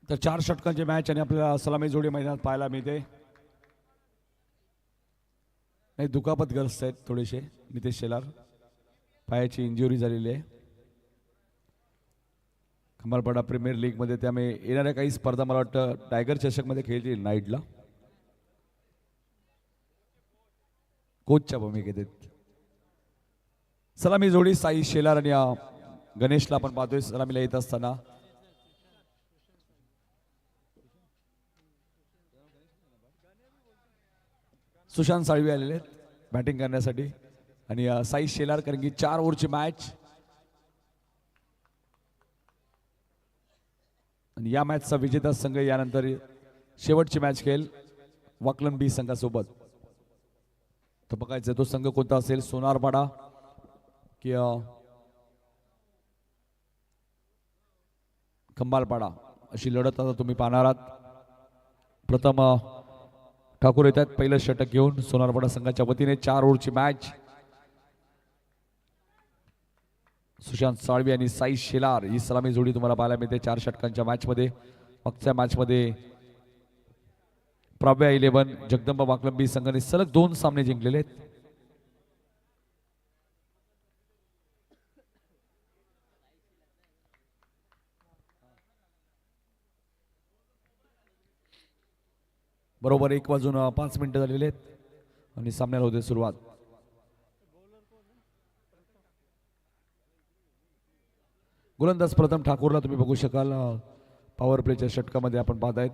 तर 4 षटकांची मॅच आणि आपल्याला सलामी जोडी मैदानात पाहायला मिळते. नाही दुखापतग्रस्त आहेत थोडेसे नितेश शेलार, पायाची इंजुरी झालेली आहे. खंबाळपाडा प्रीमियर लीग मध्ये त्यामुळे येणाऱ्या काही स्पर्धा मला वाटतं टायगर चषक मध्ये खेळतील नाईटला. कोचच्या भूमिकेत आहेत. सलामी जोडी साई शेलार आणि गणेशला आपण पाहतोय सलामीला येत असताना. सुशांत साळवी आलेले आहेत बॅटिंग करण्यासाठी आणि साई शेलार, कारण की 4 ओव्हरची मॅच आणि या मॅचचा विजेता संघ यानंतर शेवटची मॅच खेळेल वाकलन बी संघासोबत. तर बघायचं तो संघ कोणता असेल, सोनारपाडा की खंबाळपाडा, अशी लढत आता तुम्ही पाहणार आहात. प्रथम ठाकूर येतात पहिलं षटक घेऊन सोनारपाडा संघाच्या वतीने. 4 ओव्हरची मॅच. सुशांत साळवी आणि साई शेलार ही सलामी जोडी तुम्हाला पाहायला मिळते 4 षटकांच्या मॅच मध्ये. मागच्या मॅच मध्ये प्रव्या 11 जगदंबा वाकलंबी संघाने सलग 2 सामने जिंकलेले आहेत. बरोबर 1:05 झालेले आहेत आणि सामन्याला होते सुरुवात. गोलंदाज प्रथम ठाकूरला तुम्ही बघू शकाल पॉवर प्लेच्या षटकामध्ये आपण पाहतायत.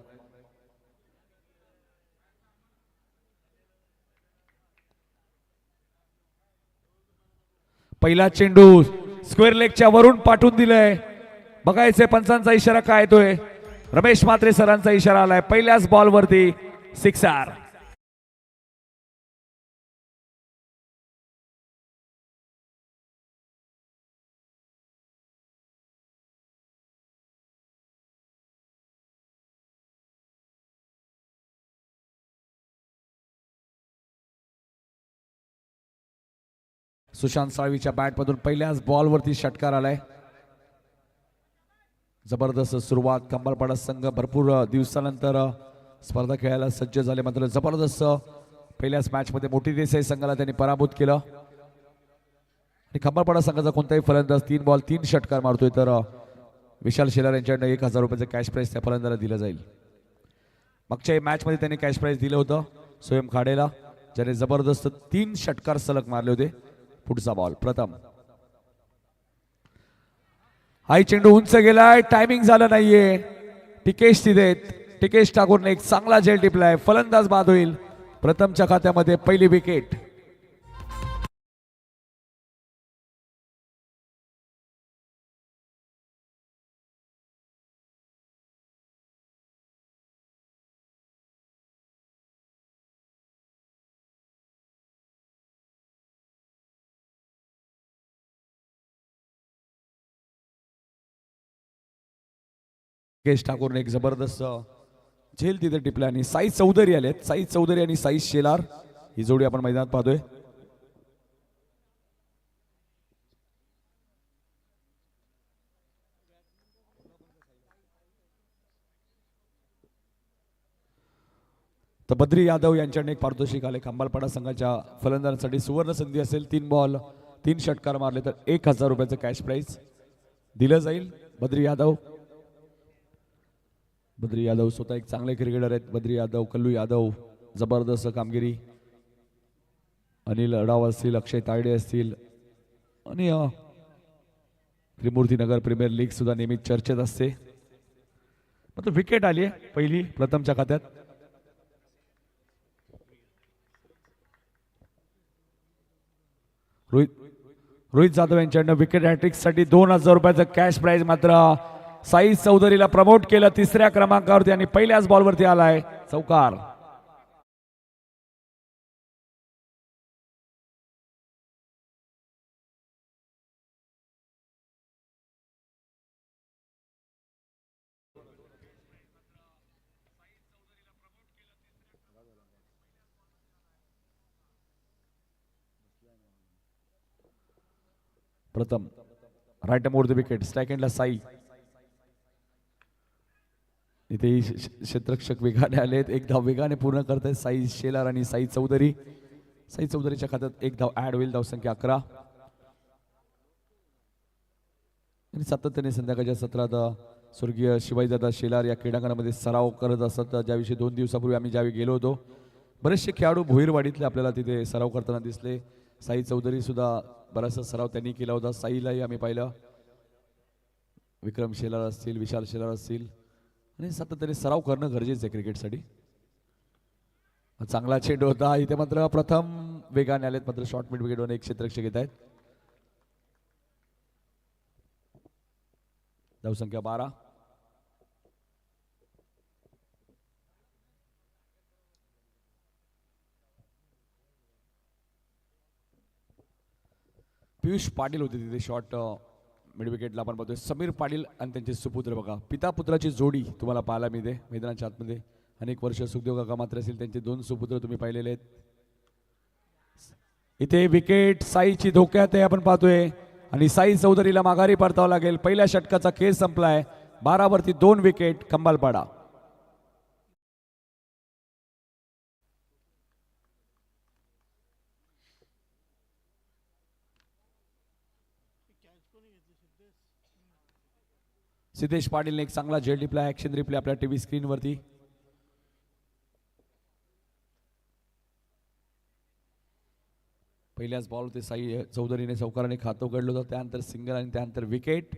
पहिला चेंडू स्क्वेअर लेगच्या वरून पाठवून दिलाय. बघायचे पंचांचा इशारा काय येतोय. रमेश म्हात्रे सरांचा इशारा आलाय. पहिल्याच बॉलवरती सिक्सर. सुशांत साळवीच्या बॅटमधून पहिल्याच बॉलवरती षटकार आलाय. जबरदस्त सुरुवात. खंबाळपाडा संघ भरपूर दिवसानंतर स्पर्धा खेळायला सज्ज झाले. मात्र जबरदस्त पहिल्याच मॅच मध्ये मोठी देसाई संघाला त्यांनी पराभूत केलं. आणि खंबाळपाडा संघाचा कोणताही फलंदाज 3 बॉल 3 षटकार मारतोय तर विशाल शेलार यांच्याकडनं 1000 रुपयाचं कॅश प्राइज त्या फलंदाजाला दिलं जाईल. मागच्या मॅच मध्ये त्यांनी कॅश प्राइज दिलं होतं स्वयं खाडेला, ज्याने जबरदस्त 3 षटकार सलग मारले होते. पुढचा बॉल प्रथम. हाय चेंडू उंच गेलाय, टायमिंग झालं नाहीये. टिकेश तिथे, टिकेश ठाकूरने एक चांगला झेल टिपलाय. फलंदाज बाद होईल. प्रथमच्या खात्यामध्ये पहिली विकेट. टिकेश ठाकूरने एक जबरदस्त झेल तिथे टिपला आणि साई चौधरी आलेत. साई चौधरी आणि साई शेलार ही जोडी आपण मैदानात पाहतोय. तर बद्री यादव यांच्याकडे एक पारितोषिक आले. खंबाळपाडा संघाच्या फलंदाजांसाठी सुवर्ण संधी असेल. 3 बॉल 3 षटकार मारले तर 1000 रुपयाचं कॅश प्राइज दिलं जाईल. बद्री यादव स्वतः एक चांगले क्रिकेटर आहेत. बद्री यादव, कल्लू यादव जबरदस्त कामगिरी. अनिल अडाव असतील, अक्षय तायडे असतील आणि त्रिमूर्ती नगर प्रीमियर लीग सुद्धा नेहमी चर्चेत असते. मात्र विकेट आली आहे पहिली प्रथमच्या खात्यात. रोहित जाधव यांच्याकडनं विकेट हॅट्रिक साठी 2000 रुपयाचं कॅश प्राइज. मात्र साई चौधरीला प्रमोट केलं 3ऱ्या क्रमांकावरती आणि पहिल्याच बॉलवरती आलाय चौकार. प्रथम राईट मोर द विकेट. सेकंडला साई. इथे क्षेत्ररक्षक वेगाने आलेत. एक धाव वेगाने पूर्ण करतायत साई शेलार आणि साई चौधरी. साई चौधरीच्या खात्यात एक धाव ऍड होईल. धावसंख्या 11. आणि सातत्याने संध्याकाळच्या सत्रात स्वर्गीय शिवाजीदादा शेलार या क्रीडांगणामध्ये सराव करत असतात. ज्याविषयी 2 दिवसापूर्वी आम्ही ज्यावेळी गेलो होतो बरेचसे खेळाडू भोईरवाडीतले आपल्याला तिथे सराव करताना दिसले. साई चौधरी सुद्धा बराचसा सराव त्यांनी केला होता. साईलाही आम्ही पाहिलं. विक्रम शेलार असतील, विशाल शेलार असतील आणि सातत्याने सराव करणं गरजेचं आहे क्रिकेटसाठी. चांगला चेंडू होता. इथे मात्र प्रथम वेगाने आलेत. मात्र शॉर्ट मिड विकेटवर एक क्षेत्ररक्षक येत आहेत. धावसंख्या 12. पियुष पाटील होते तिथे शॉर्ट मिड विकेटला. आपण बघतोय समीर पाटील आणि त्यांचे सुपुत्र. बघा पिता पुत्राची जोडी तुम्हाला पाहायला मिळते मैदानाच्या आतमध्ये. अनेक वर्ष सुखदेव काका मात्र असतील त्यांचे 2 सुपुत्र तुम्ही पाहिलेले आहेत. इथे विकेट साईची धोक्यात आहे आपण पाहतोय आणि साई चौधरीला माघारी परतावं लागेल. पहिल्या षटकाचा खेळ संपलाय. 12 वरती 2 विकेट खंबालपाडा. सिद्धेश पाटीलने एक चांगला जेल रिप्ले ऍक्शन रिप्ले आपल्या टीव्ही स्क्रीन वरती. पहिल्याच बॉल होते साई चौधरीने चौकाराने खातं उघडलं होतं. त्यानंतर सिंगल आणि त्यानंतर विकेट.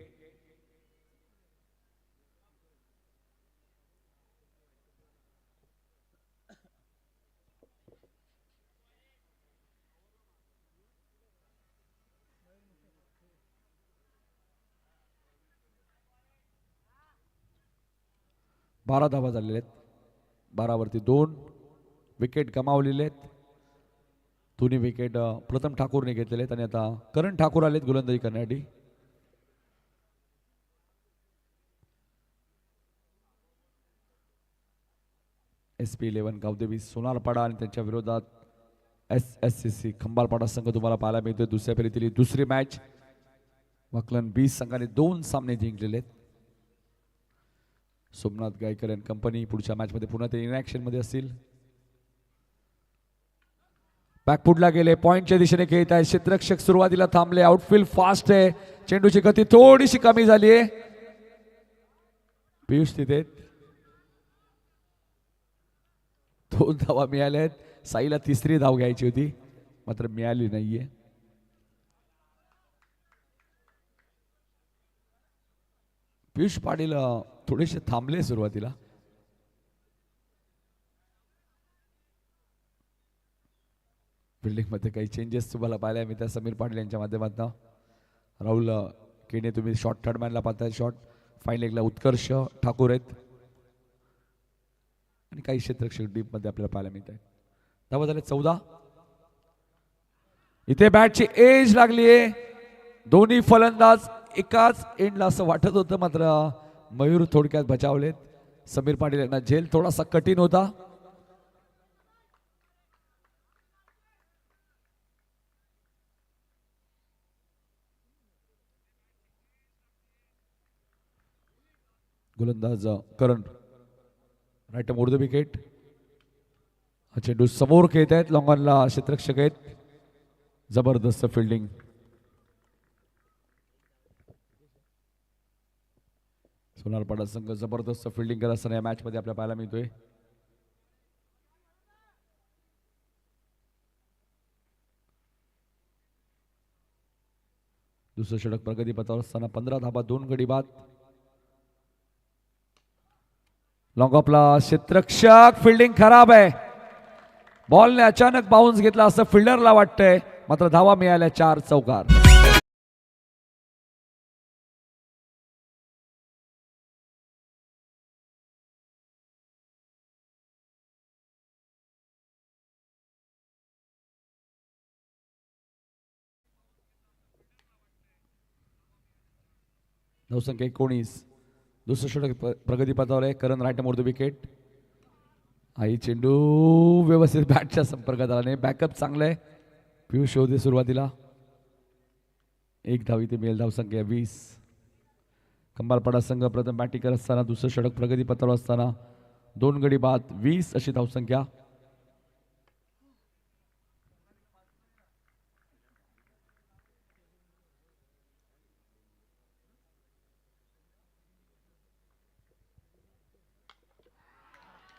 बारा धावा झालेल्या आहेत. 12 वरती 2 विकेट गमावलेले आहेत. दोन्ही विकेट प्रथम ठाकूरने घेतलेले आहेत आणि आता करण ठाकूर आलेत गोलंदाजी करण्यासाठी. SP11 गावदेवी सोनारपाडा आणि त्यांच्या विरोधात SSCC खंबालपाडा संघ तुम्हाला पाहायला मिळतोय. दुसऱ्या फेरीतील दुसरी मॅच. वकलन 20 संघाने 2 सामने जिंकलेले आहेत. सोमनाथ गायकर अँड कंपनी पुढच्या मॅच मध्ये पुन्हा ते इन ऍक्शन मध्ये असतील. बॅकफुटला गेले. पॉइंटच्या दिशेने खेळत आहे. क्षेत्ररक्षक सुरुवातीला थांबले. आउटफील्ड फास्ट आहे. चेंडूची गती थोडीशी कमी झाली आहे. पियुष तिथे 2 धावा मिळाल्या आहेत. साईला तिसरी धाव घ्यायची होती मात्र मिळाली नाहीये. पियुष पाटील थोडेसे थांबले सुरुवातीला. बिल्डिंग मध्ये काही चेंजेस तुम्हाला पाहायला मिळतात समीर पाटील यांच्या माध्यमातून. राहुल केने तुम्ही शॉर्ट थर्ड मॅनला पाहताय. शॉर्ट फाईन लेगला उत्कर्ष ठाकूर आहेत आणि काही क्षेत्ररक्षक डीप मध्ये आपल्याला पाहायला मिळत आहेत. धावा झाले 14. इथे बॅटची एज लागली आहे. दोन्ही फलंदाज एकाच एंडला असं वाटत होतं मात्र मयूर थोडक्यात बचावलेत. समीर पाटील यांना झेल थोडासा कठीण होता. गोलंदाज करण राईट मोर द विकेट. हा चेंडू समोर खेळत आहेत. लॉंगॉनला क्षेत्ररक्षक आहेत. जबरदस्त फिल्डिंग. सोनारपाडा संघ जबरदस्त फिल्डिंग करत असताना या मॅच मध्ये आपल्याला पाहायला मिळतोय. दुसरं षटक प्रगती पथावर असताना 15 धाबा 2 गडी बाद. लॉंग ऑफला क्षेत्ररक्षक. फिल्डिंग खराब आहे. बॉलने अचानक बाउन्स घेतला असं फिल्डरला वाटतंय मात्र धावा मिळाल्या 4 चौकार. धावसंख्या 19. दुसरं षटक प्रगती पथावर आहे. करण राईट मोर द विकेट. आई चेंडू व्यवस्थित बॅटच्या संपर्कात आला नाही. बॅकअप चांगलं आहे. पियुष होते सुरुवातीला. 1 धाव इथे मिळेल. धावसंख्या 20. कंबारपाडा संघ प्रथम बॅटिंग करत असताना दुसरं षटक प्रगतीपथावर असताना 2 गडी बाद 20 अशी धावसंख्या.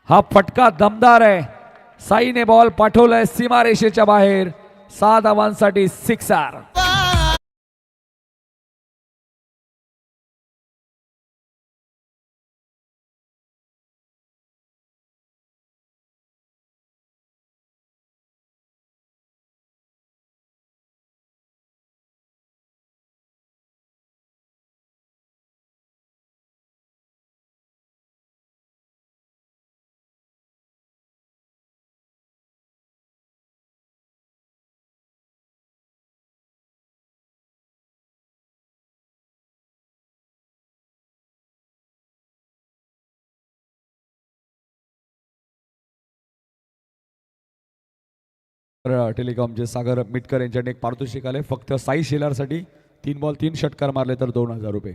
हा फटका दमदार आहे. साईने बॉल पाठवलाय सीमारेषेच्या बाहेर. 6 धावांसाठी सिक्सर. टेलिकॉमचे सागर मिटकर यांच्याकडे एक पारितोषिक आले. फक्त साई शेलारसाठी 3 बॉल 3 षटकार मारले तर 2000 रुपये.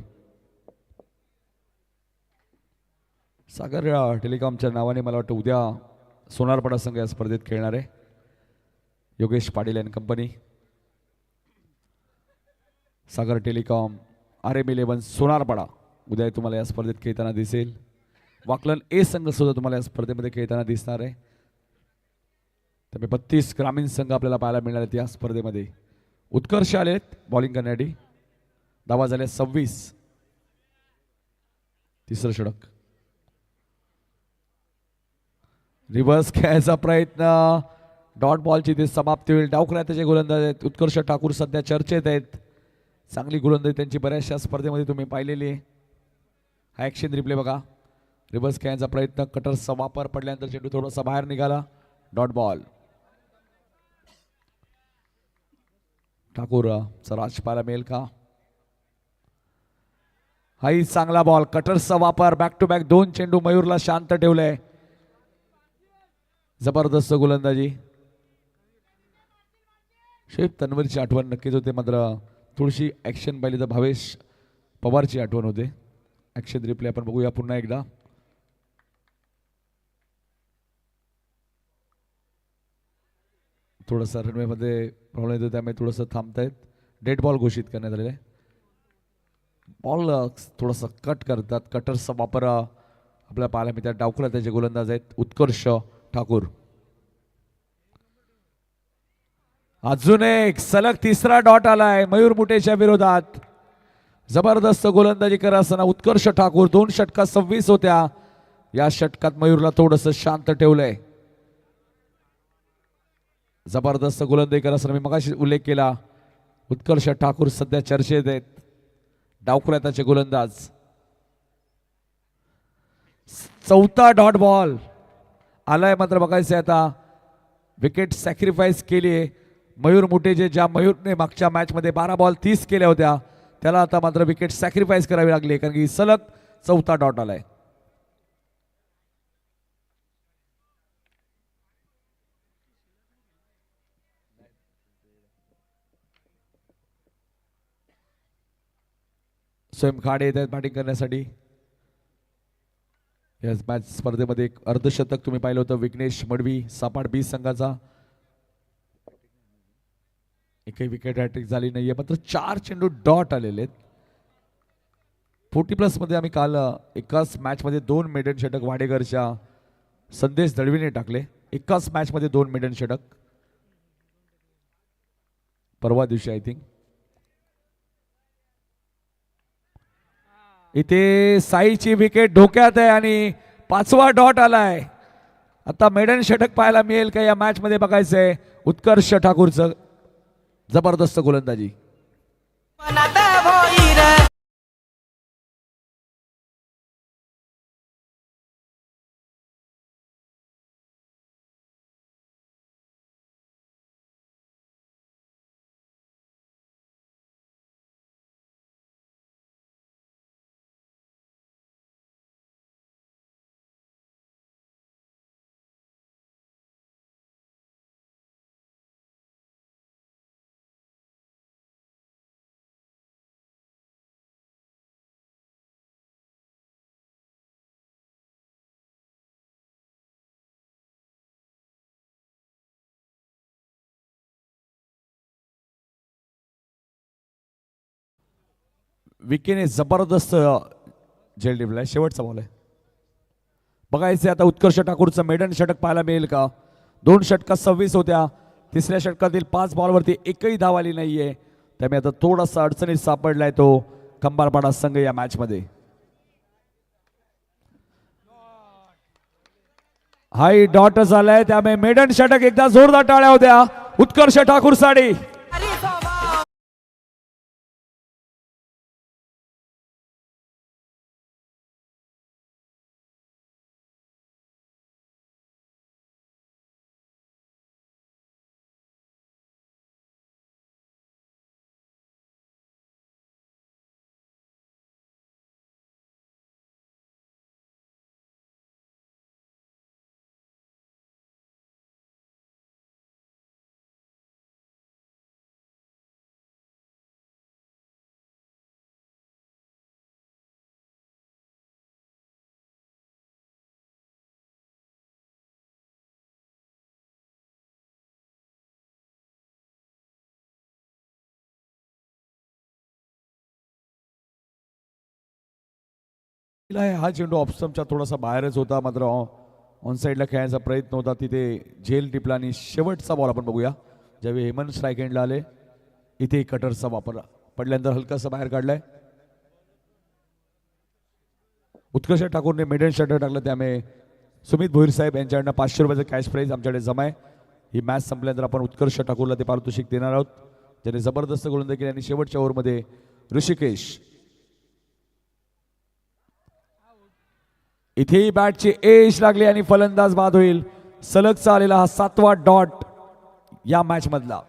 सागर टेलिकॉमच्या नावाने मला वाटतं उद्या सोनारपाडा संघ या स्पर्धेत खेळणार आहे. Yogesh Patil and company. Sagar telecom RM11 Sonarpada उद्या तुम्हाला या स्पर्धेत खेळताना दिसेल. वाकलन ए संघ सुद्धा तुम्हाला या स्पर्धेमध्ये खेळताना दिसणार आहे. त्यामुळे 32 ग्रामीण संघ आपल्याला पाहायला मिळणार आहेत या स्पर्धेमध्ये. उत्कर्ष आलेत बॉलिंग करण्यासाठी. धावा झाल्या 26. तिसरं षटक. रिव्हर्स खेळायचा प्रयत्न. डॉट बॉलची ते समाप्ती होईल. डावखुऱ्या त्याचे गोलंदाज आहेत. उत्कर्ष ठाकूर सध्या चर्चेत आहेत. चांगली गोलंदाजी त्यांची बऱ्याचशा स्पर्धेमध्ये तुम्ही पाहिलेली आहे. हा ॲक्शन रिप्ले बघा. रिव्हर्स खेळायचा प्रयत्न. कटरचा वापर पडल्यानंतर चेंडू थोडासा बाहेर निघाला. Dot ball. ठाकूर राज पाहायला मिळेल का? हाही चांगला बॉल. कटरचा वापर. बॅक टू बॅक 2 चेंडू मयूरला शांत ठेवलंय. जबरदस्त गोलंदाजी. शेख तन्वरची आठवण नक्कीच होते. मात्र थोडीशी ॲक्शन पाहिली तर भावेश पवारची आठवण होते. ॲक्शन रिप्ले आपण बघूया पुन्हा एकदा. थोडंसं रनवेमध्ये प्रॉब्लेम येतो त्यामुळे थोडंसं थांबतायत. डेड बॉल घोषित करण्यात आलेला आहे. बॉल थोडंसं कट करतात. कटरचा वापर आपल्याला पाहायला मिळतात. डावखुरा त्याचे गोलंदाज आहेत उत्कर्ष ठाकूर. अजून एक सलग तिसरा डॉट आलाय मयूर मुटेच्या विरोधात. जबरदस्त गोलंदाजी करत असताना उत्कर्ष ठाकूर. 2 षटकात 26 होत्या. या षटकात मयूरला थोडंसं शांत ठेवलंय. जबरदस्त गोलंदाजी करत असताना मी मगाशी उल्लेख केला. उत्कर्ष ठाकूर सध्या चर्चेत आहेत. डावखुऱ्या त्याचे गोलंदाज. 4था डॉट बॉल आलाय. मात्र बघायचं आता विकेट सॅक्रिफाईस केली आहे मयूर मुटेचे. ज्या मयूरने मागच्या मॅचमध्ये 12 बॉल 30 केल्या होत्या त्याला आता मात्र विकेट सॅक्रिफाईस करावी लागली कारण की सलग 4था डॉट आलाय. स्वयं खाडे येत आहेत बॅटिंग करण्यासाठी. या मॅच स्पर्धेमध्ये एक अर्धशतक तुम्ही पाहिलं होतं विघ्नेश मडवी सापाड बी संघाचा. एकही विकेट हॅट्रिक झाली नाहीये. मात्र 4 चेंडू डॉट आलेले आहेत. 40+ मध्ये आम्ही काल एकाच मॅच मध्ये 2 मेडन षटक वाडेकरच्या संदेश दळवीने टाकले. एकाच मॅच मध्ये 2 मेडन षटक परवा दिवशी आय थिंक. इथे साईची विकेट धोक्यात आहे आणि 5वा डॉट आलाय. आता मेडन षटक पाहायला मिळेल का या मॅच मध्ये बघायचंय. उत्कर्ष ठाकूरचं जबरदस्त गोलंदाजी. विकेने जबरदस्त झेल टिपलाय. शेवटचा बॉल आहे. बघायचे आता उत्कर्ष ठाकूरचं मेडन षटक पाहायला मिळेल का. 2 षटकात 26 होत्या. तिसऱ्या षटकातील 5 बॉलवरती एकही धाव आली नाहीये. त्यामुळे आता थोडासा अडचणीत सापडलाय तो खंबाळपाडा संघ या मॅच मध्ये. हाई डॉट झालाय. त्यामुळे मेडन षटक एकदा जोरदार टाळ्या होत्या उत्कर्ष ठाकूर साठी. हा चेंडू ऑप्शनच्या थोडासा बाहेरच होता. मात्र ऑन साईडला खेळायचा प्रयत्न होता. तिथे झेल टिपला आणि शेवटचा बॉल आपण बघूया. ज्यावेळी हेमंत स्ट्राईक एंडला आले इथे कटरचा वापर पडल्यानंतर हलकासा बाहेर काढलाय. उत्कर्ष ठाकूरने मिडल षटक टाकलं. त्यामुळे सुमित भोईर साहेब यांच्याकडनं 500 रुपयाचं कॅश प्राईज आमच्याकडे जमा आहे. ही मॅच संपल्यानंतर आपण उत्कर्ष ठाकूरला ते पारितोषिक देणार आहोत ज्याने जबरदस्त गोलंदाजी केली. आणि शेवटच्या ओव्हरमध्ये ऋषिकेश इथेही बॅटची एज लागली आणि फलंदाज बाद होईल. सलगचा आलेला हा 7वा डॉट या मॅच मधला.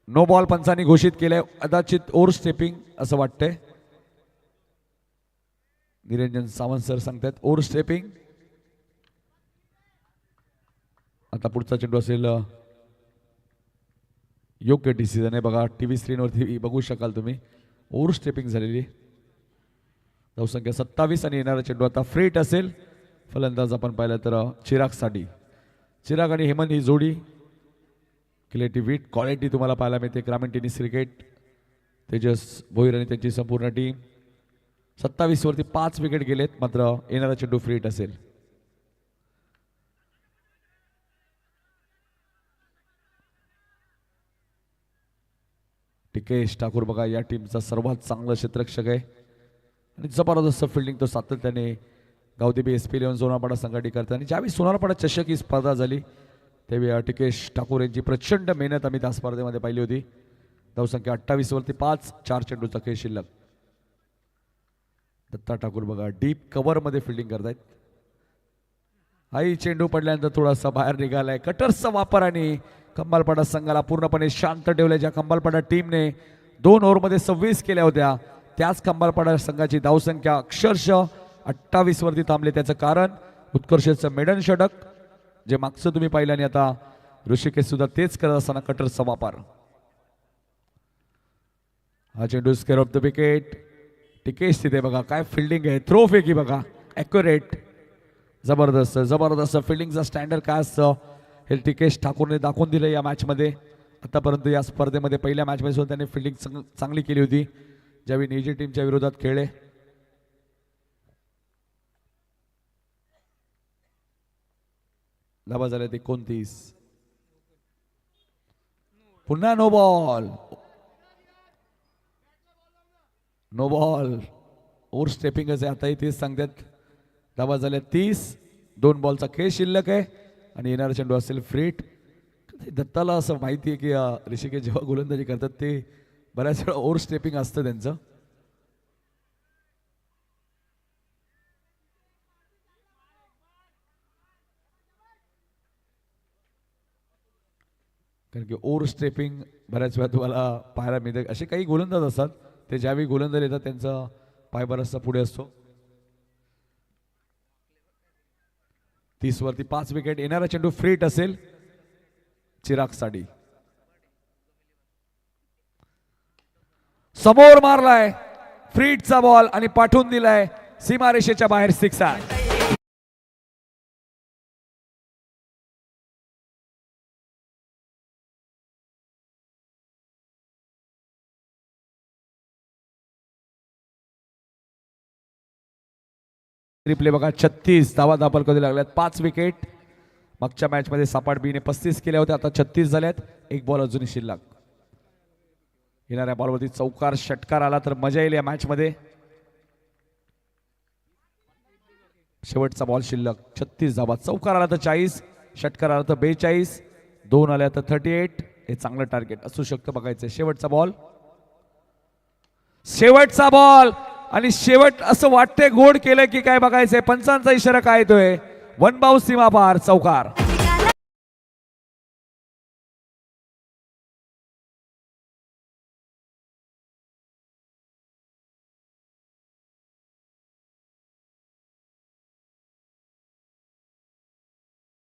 नो बॉल पंचांनी घोषित केलंय. कदाचित ओव्हर स्टेपिंग असं वाटतंय. निरंजन सावंत सर सांगतात ओव्हर स्टेपिंग. आता पुढचा चेंडू असेल योग्य डिसिजन आहे. बघा टीव्ही स्क्रीनवरती बघू शकाल तुम्ही ओव्हर स्टेपिंग झालेली. धावसंख्या 27 आणि येणारा चेंडू आता फ्रेट असेल. फलंदाज आपण पाहिलं तर चिराग साठी. चिराग आणि हेमंत ही जोडी क्रिएटिव्हिटी क्वालिटी तुम्हाला पाहायला मिळते. ग्रामीण टेनिस क्रिकेट तेजस भोईर आणि त्यांची संपूर्ण टीम. 27 वरती 5 विकेट गेलेत. मात्र येणारा चेंडू फ्रीट असेल. टिकेश ठाकूर बघा या टीमचा सर्वात चांगला क्षेत्ररक्षक आहे आणि जबरदस्त फिल्डिंग तो सातत्याने गावदेवी SP11 सोनारपाडा संघाटी करतात. आणि ज्यावेळी सोनारपाडा चषक ही स्पर्धा झाली त्यावेळी टिकेश ठाकूर यांची प्रचंड मेहनत आम्ही त्या स्पर्धेमध्ये पाहिली होती. धावसंख्या 28 वरती 5. 4 चेंडूचा खेळ शिल्लक. दत्ता ठाकूर बघा डीप कव्हर मध्ये फिल्डिंग करतायत. हाही चेंडू पडल्यानंतर थोडासा बाहेर निघालाय. कटरचा वापर आणि खंबाळपाडा संघाला पूर्णपणे शांत ठेवले. ज्या खंबाळपाडा टीमने 2 ओव्हरमध्ये 26 केल्या होत्या त्याच खंबाळपाडा संघाची धावसंख्या अक्षरशः 28 वरती थांबले. त्याचं कारण उत्कर्षचं मेडन षटक जे मागचं तुम्ही पाहिलं आणि आता ऋषिकेश सुद्धा तेच करत असताना कटरचा वापर. हा चेंडू स्केअर ऑफ द विकेट. टिकेश तिथे बघा काय फिल्डिंग आहे. थ्रो फेकी बघा ॲक्युरेट. जबरदस्त जबरदस्त फिल्डिंगचा स्टँडर्ड काय असतं हे टिकेश ठाकूरने दाखवून दिलं या मॅचमध्ये. आतापर्यंत या स्पर्धेमध्ये पहिल्या मॅचमध्ये सुद्धा त्याने फिल्डिंग चांगली केली होती ज्यावेळी निजी टीमच्या विरोधात खेळले. धावा झाल्या 29. पुन्हा no ball. No ball over स्टेपिंगच आहे. आताही तेच सांगतात. धावा झाल्या 30. 2 बॉलचा खेळ शिल्लक आहे आणि येणारा चेंडू असेल फ्रीट. दत्ताला असं माहिती आहे की ऋषिकेश जेव्हा गोलंदाजी करतात ते बऱ्याच वेळा ओव्हर स्टेपिंग असतं त्यांचं. कारण की ओव्हर स्टेपिंग बऱ्याच वेळा तुम्हाला पाहायला मिळते. असे काही गोलंदाज असतात ते ज्यावेळी गोलंदाज येतात त्यांचा पाय बराचसा पुढे असतो. 30 वरती 5 विकेट. येणारा चेंडू फ्रीट असेल चिराग साठी. समोर मारलाय फ्रीटचा बॉल आणि पाठवून दिलाय सीमारेषेच्या बाहेर. 6 आहे. रिप्ले बघा. 36 धावा दाखल कधी लागल्यात. 5 विकेट. मागच्या मॅच मध्ये सपाट बीने 35 केल्या होत्या, आता 36 झाल्यात. एक बॉल अजूनही शिल्लक. येणाऱ्या बॉलवरती चौकार षटकार आला तर मजा येईल या मॅच मध्ये. शेवटचा बॉल शिल्लक. 36 धावा. चौकार आला तर 40, षटकार आला तर 42, 2 आल्या तर 38. हे चांगलं टार्गेट असू शकतं. बघायचं शेवटचा बॉल. शेवटचा बॉल आणि शेवट असं वाटतंय गोड केलं की काय बघायचंय. पंचांचा इशारा काय येतोय. 1 बाउन्स सीमा पार. चौकार.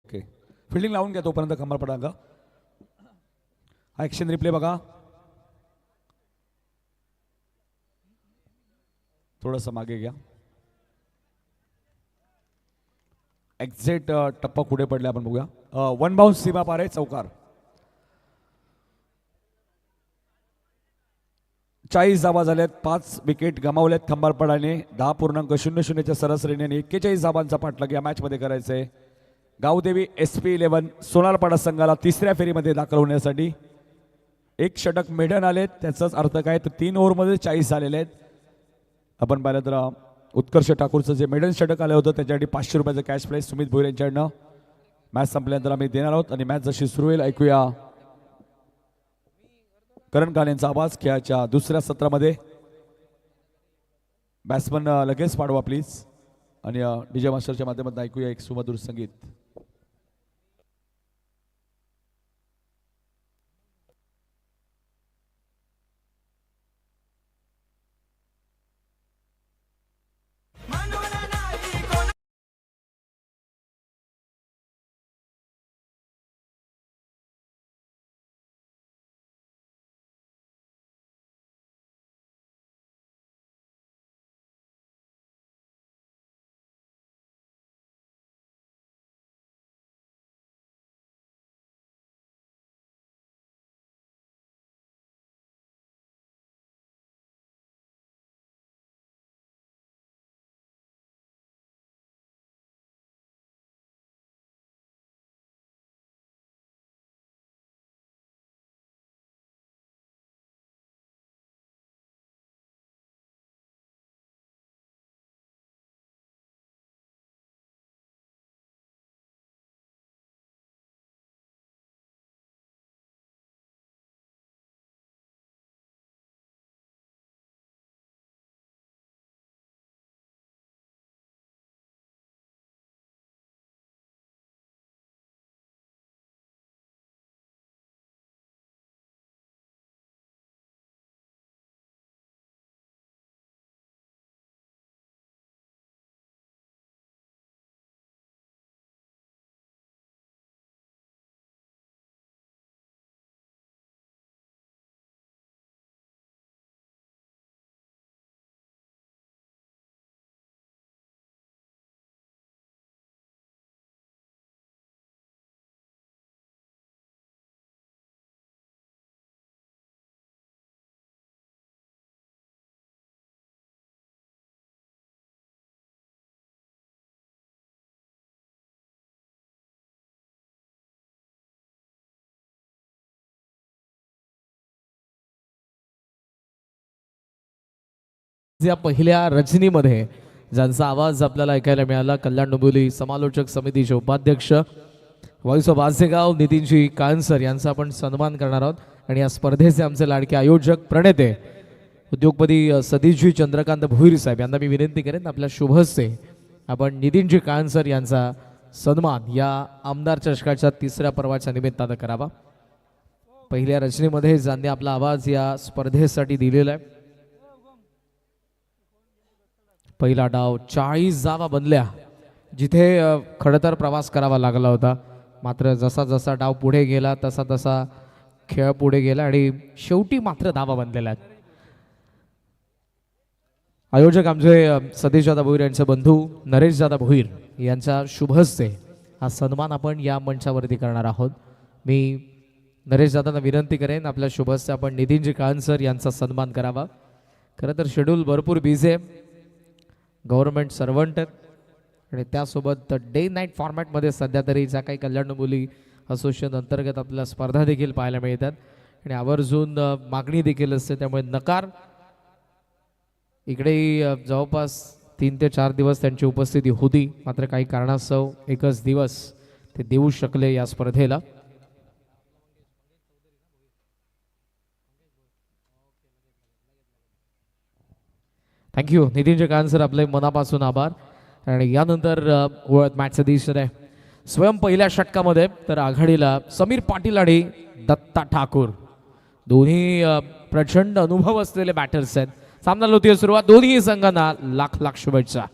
ओके, फिल्डिंग लावून घ्या तोपर्यंत कमर पडांगा. ऍक्शन रिप्ले बघा. थोडंसं मागे घ्या. एक्झॅक्ट टप्पा पुढे पडले आपण बघूया. 1 बाउन्स सीमा पार आहे. चौकार. 40 धावा झाल्यात. 5 विकेट गमावल्यात खंबाळपडाने. 10.00च्या सरासरीने 41 धावांचा पाठलाग या मॅच मध्ये करायचा आहे. गावदेवी SP11 सोनारपाडा संघाला तिसऱ्या फेरीमध्ये दाखल होण्यासाठी. एक षटक मेडन आलेत. त्याचाच अर्थ काय तर 3 ओव्हरमध्ये 40 झालेले आहेत. आपण पाहिलं तर उत्कर्ष ठाकूरचं जे मेडन षटक आलं होतं त्याच्यासाठी 500 रुपयाचं कॅश प्राईज सुमित भोईर यांच्याकडनं मॅच संपल्यानंतर आम्ही देणार आहोत. आणि मॅच जशी सुरू होईल ऐकूया करण काल यांचा आवाज. खेळाच्या दुसऱ्या सत्रामध्ये बॅट्समन लगेच पाडवा प्लीज. आणि डीजे मास्टरच्या माध्यमातून ऐकूया एक सुमधुर संगीत. या पहिल्या रचनीमध्ये ज्यांचा आवाज आपल्याला ऐकायला मिळाला, कल्याण डोंबिवली समालोचक समितीचे उपाध्यक्ष व्हॉइस ऑफ आसेगाव नितीनजी कांसर यांचा आपण सन्मान करणार आहोत. आणि या स्पर्धेचे आमचे लाडके आयोजक प्रणेते उद्योगपती सतीशजी चंद्रकांत भोईर साहेब यांना मी विनंती करेन आपल्या शुभ हस्ते आपण नितीनजी कांसर यांचा सन्मान या आमदार चषकाच्या तिसऱ्या पर्वाच्या निमित्तानं करावा. पहिल्या रचनेमध्ये ज्यांनी आपला आवाज या स्पर्धेसाठी दिलेला आहे. पहिला डाव 40 धावा बनल्या, जिथे खरं तर प्रवास करावा लागला होता. मात्र जसा जसा डाव पुढे गेला तसा तसा खेळ पुढे गेला आणि शेवटी मात्र धावा बनलेल्या आहेत. आयोजक आमचे सतीश दादा भोईर यांचे बंधू नरेश दादा भोईर यांच्या शुभ हस्ते हा सन्मान आपण या मंचावरती करणार आहोत. मी नरेश दादांना विनंती करेन आपल्या शुभ हस्ते आपण नितीनजी कांसर यांचा सन्मान करावा. खरं तर शेड्यूल भरपूर बिझी आहे, गव्हर्नमेंट सर्वंट आहेत आणि त्यासोबत डे नाईट फॉर्मॅटमध्ये सध्या तरी ज्या काही कल्याण मुली असोसिएशन अंतर्गत आपल्या स्पर्धा देखील पाहायला मिळतात आणि आवर्जून मागणी देखील असते. त्यामुळे नकार इकडेही जवळपास 3 ते 4 दिवस त्यांची उपस्थिती होती, मात्र काही कारणास्तव एकच दिवस ते देऊ शकले या स्पर्धेला. थँक्यू नितीनजी कांसर, आपले मनापासून आभार. आणि यानंतर मॅचचं दिसत आहे स्वयं पहिल्या षटकामध्ये तर आघाडीला समीर पाटील आणि दत्ता ठाकूर दोन्ही प्रचंड अनुभव असलेले बॅटर्स आहेत. सामना होती सुरुवात, दोन्ही संघांना लाख लाख शुभेच्छा.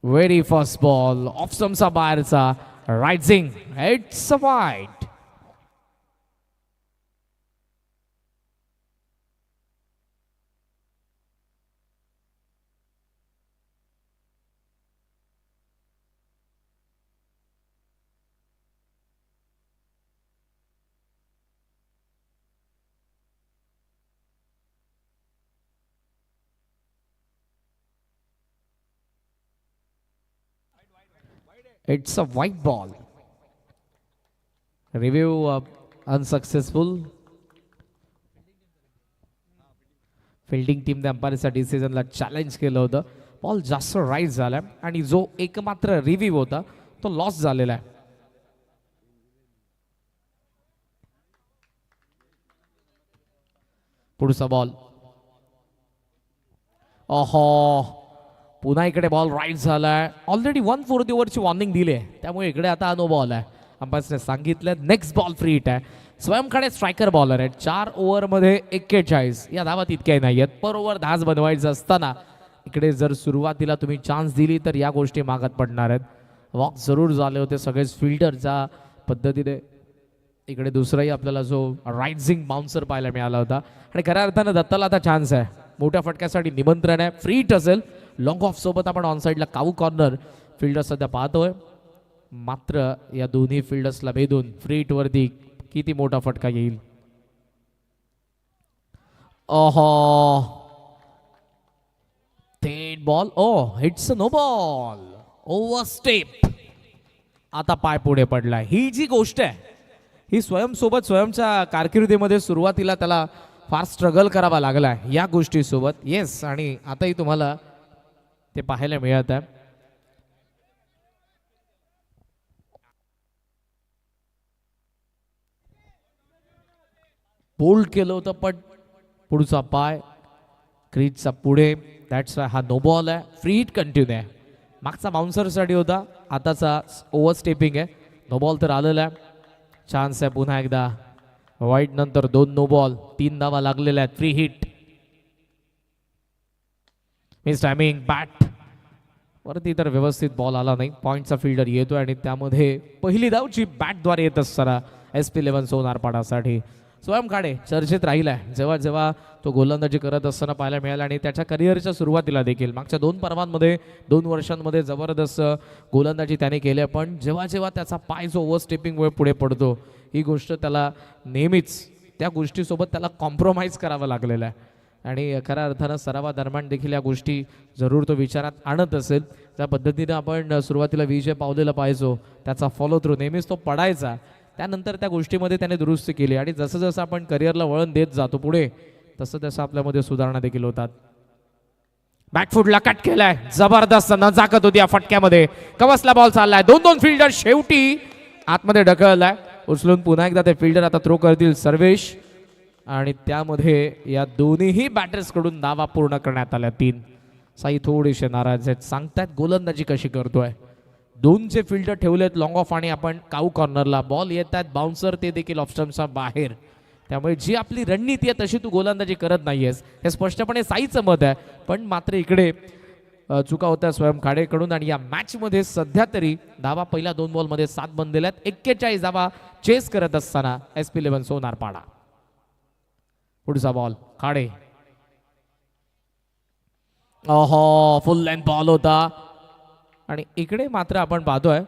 व्हेरी फर्स्ट बॉल ऑफ समचा बाहेरचा रायझिंग, इट्स अ वाईट. It's a white ball. Review unsuccessful. Fielding टीमने अंपायरच्या डिसिजनला चॅलेंज केलं होतं. बॉल जास्त राईज झालाय आणि जो एकमात्र रिव्ह्यू होता तो लॉस झालेला आहे. पुढचा बॉल, ओहो पुन्हा इकडे बॉल राईट झालाय. ऑलरेडी 1/4 ओव्हरची वॉर्निंग दिली आहे, त्यामुळे इकडे आता नो बॉल आहे. अंपायरने सांगितलं नेक्स्ट बॉल फ्री हिट आहे. स्वयंकडे स्ट्रायकर बॉलर आहेत. 4 ओव्हरमध्ये 41 या धावा तितक्याही नाही आहेत. पर ओव्हर 10 बनवायचं असताना इकडे जर सुरुवातीला तुम्ही चान्स दिली तर या गोष्टी मागत पडणार आहेत. वॉक जरूर झाले होते सगळेच फिल्डरच्या पद्धतीने. इकडे दुसराही आपल्याला जो रायझिंग बाउन्सर पाहायला मिळाला होता आणि खऱ्या अर्थानं दत्ताला आता चान्स आहे. मोठ्या फटक्यासाठी निमंत्रण आहे. फ्री हिट असेल. लॉंग ऑफ सोबत आपण ऑन साईडला काऊ कॉर्नर फिल्डर सध्या पाहतोय. मात्र या दोन्ही फिल्डर्सला भेदून फ्री हिट वरती किती मोठा फटका येईल. ओहो थेट ball, oh it's no ball, over step. आता पाय पुढे पडलाय. ही जी गोष्ट आहे ही स्वयंसोबत स्वयंच्या कारकिर्दीमध्ये सुरुवातीला त्याला फार स्ट्रगल करावा लागलाय या गोष्टीसोबत. येस, आणि आताही तुम्हाला ते पाहायला मिळत आहे. बोल्ड केलं होतं पण पुढचा पाय क्रीजचा पुढे. दॅट्स वाय हा नो बॉल आहे. फ्री हिट कंटिन्यू आहे. मागचा बाउन्सरसाठी होता, आताचा ओव्हर स्टेपिंग आहे. नो बॉल तर आलेला आहे. चान्स आहे पुन्हा एकदा. वाईट नंतर 2 नो बॉल, 3 धावा लागलेल्या आहेत. Free hit. Miss timing. Bat वरती तर व्यवस्थित बॉल आला नाही. पॉईंटचा फिल्डर येतोय आणि त्यामध्ये पहिली धावची बॅटद्वारे येत असताना SP11 सोनारपाडासाठी. स्वयं काडे चर्चेत राहिलाय जेव्हा जेव्हा तो गोलंदाजी करत असताना पाहायला मिळाला. आणि त्याच्या करिअरच्या सुरुवातीला देखील मागच्या 2 पर्वांमध्ये 2 वर्षांमध्ये जबरदस्त गोलंदाजी त्याने केली. पण जेव्हा जेव्हा त्याचा पाय जो ओव्हर स्टेपिंगमुळे पुढे पडतो ही गोष्ट त्याला नेहमीच त्या गोष्टीसोबत त्याला कॉम्प्रोमाइज करावं लागलेलं आहे. आणि खऱ्या अर्थानं सरावादरम्यान देखील या गोष्टी जरूर तो विचारात आणत असेल. ज्या पद्धतीने आपण सुरुवातीला विजय पावलेला पाहिजो त्याचा फॉलो थ्रू नेहमीच तो पडायचा. त्यानंतर त्या गोष्टीमध्ये त्याने दुरुस्ती केली आणि जसं जसं आपण करिअरला वळण देत जातो पुढे तसं तसं आपल्यामध्ये सुधारणा देखील होतात. बॅकफुटला कट केलाय, जबरदस्त नजाकत होती या फटक्यामध्ये. कवसला बॉल चाललाय, 2-2 फिल्डर शेवटी आतमध्ये ढकललाय. उचलून पुन्हा एकदा ते फिल्डर आता थ्रो करतील सर्वेश, आणि त्यामध्ये या दोन्हीही बॅटर्स कडून धावा पूर्ण करण्यात आल्या 3. साई थोडेसे नाराज आहेत, सांगतायत गोलंदाजी कशी करतोय. 2चे फिल्डर ठेवलेत लॉंग ऑफ आणि आपण काऊ कॉर्नरला. बॉल येत आहेत बाउन्सर, ते देखील ऑफ स्टंपच्या बाहेर. त्यामुळे जी आपली रणनीती आहे तशी तू गोलंदाजी करत नाहीयेस, हे स्पष्टपणे साईचं मत आहे. पण मात्र इकडे चुका होत्या स्वयं खाडेकडून. आणि या मॅच मध्ये सध्या तरी धावा पहिल्या 2 बॉलमध्ये 7 बनलेल्या आहेत. 41 धावा चेस करत असताना SP11 सोनारपाडा. पुढचा बॉल खाडे, ओहो फुल लेंथ बॉल होता. आणि इकडे मात्र आपण पाहतोय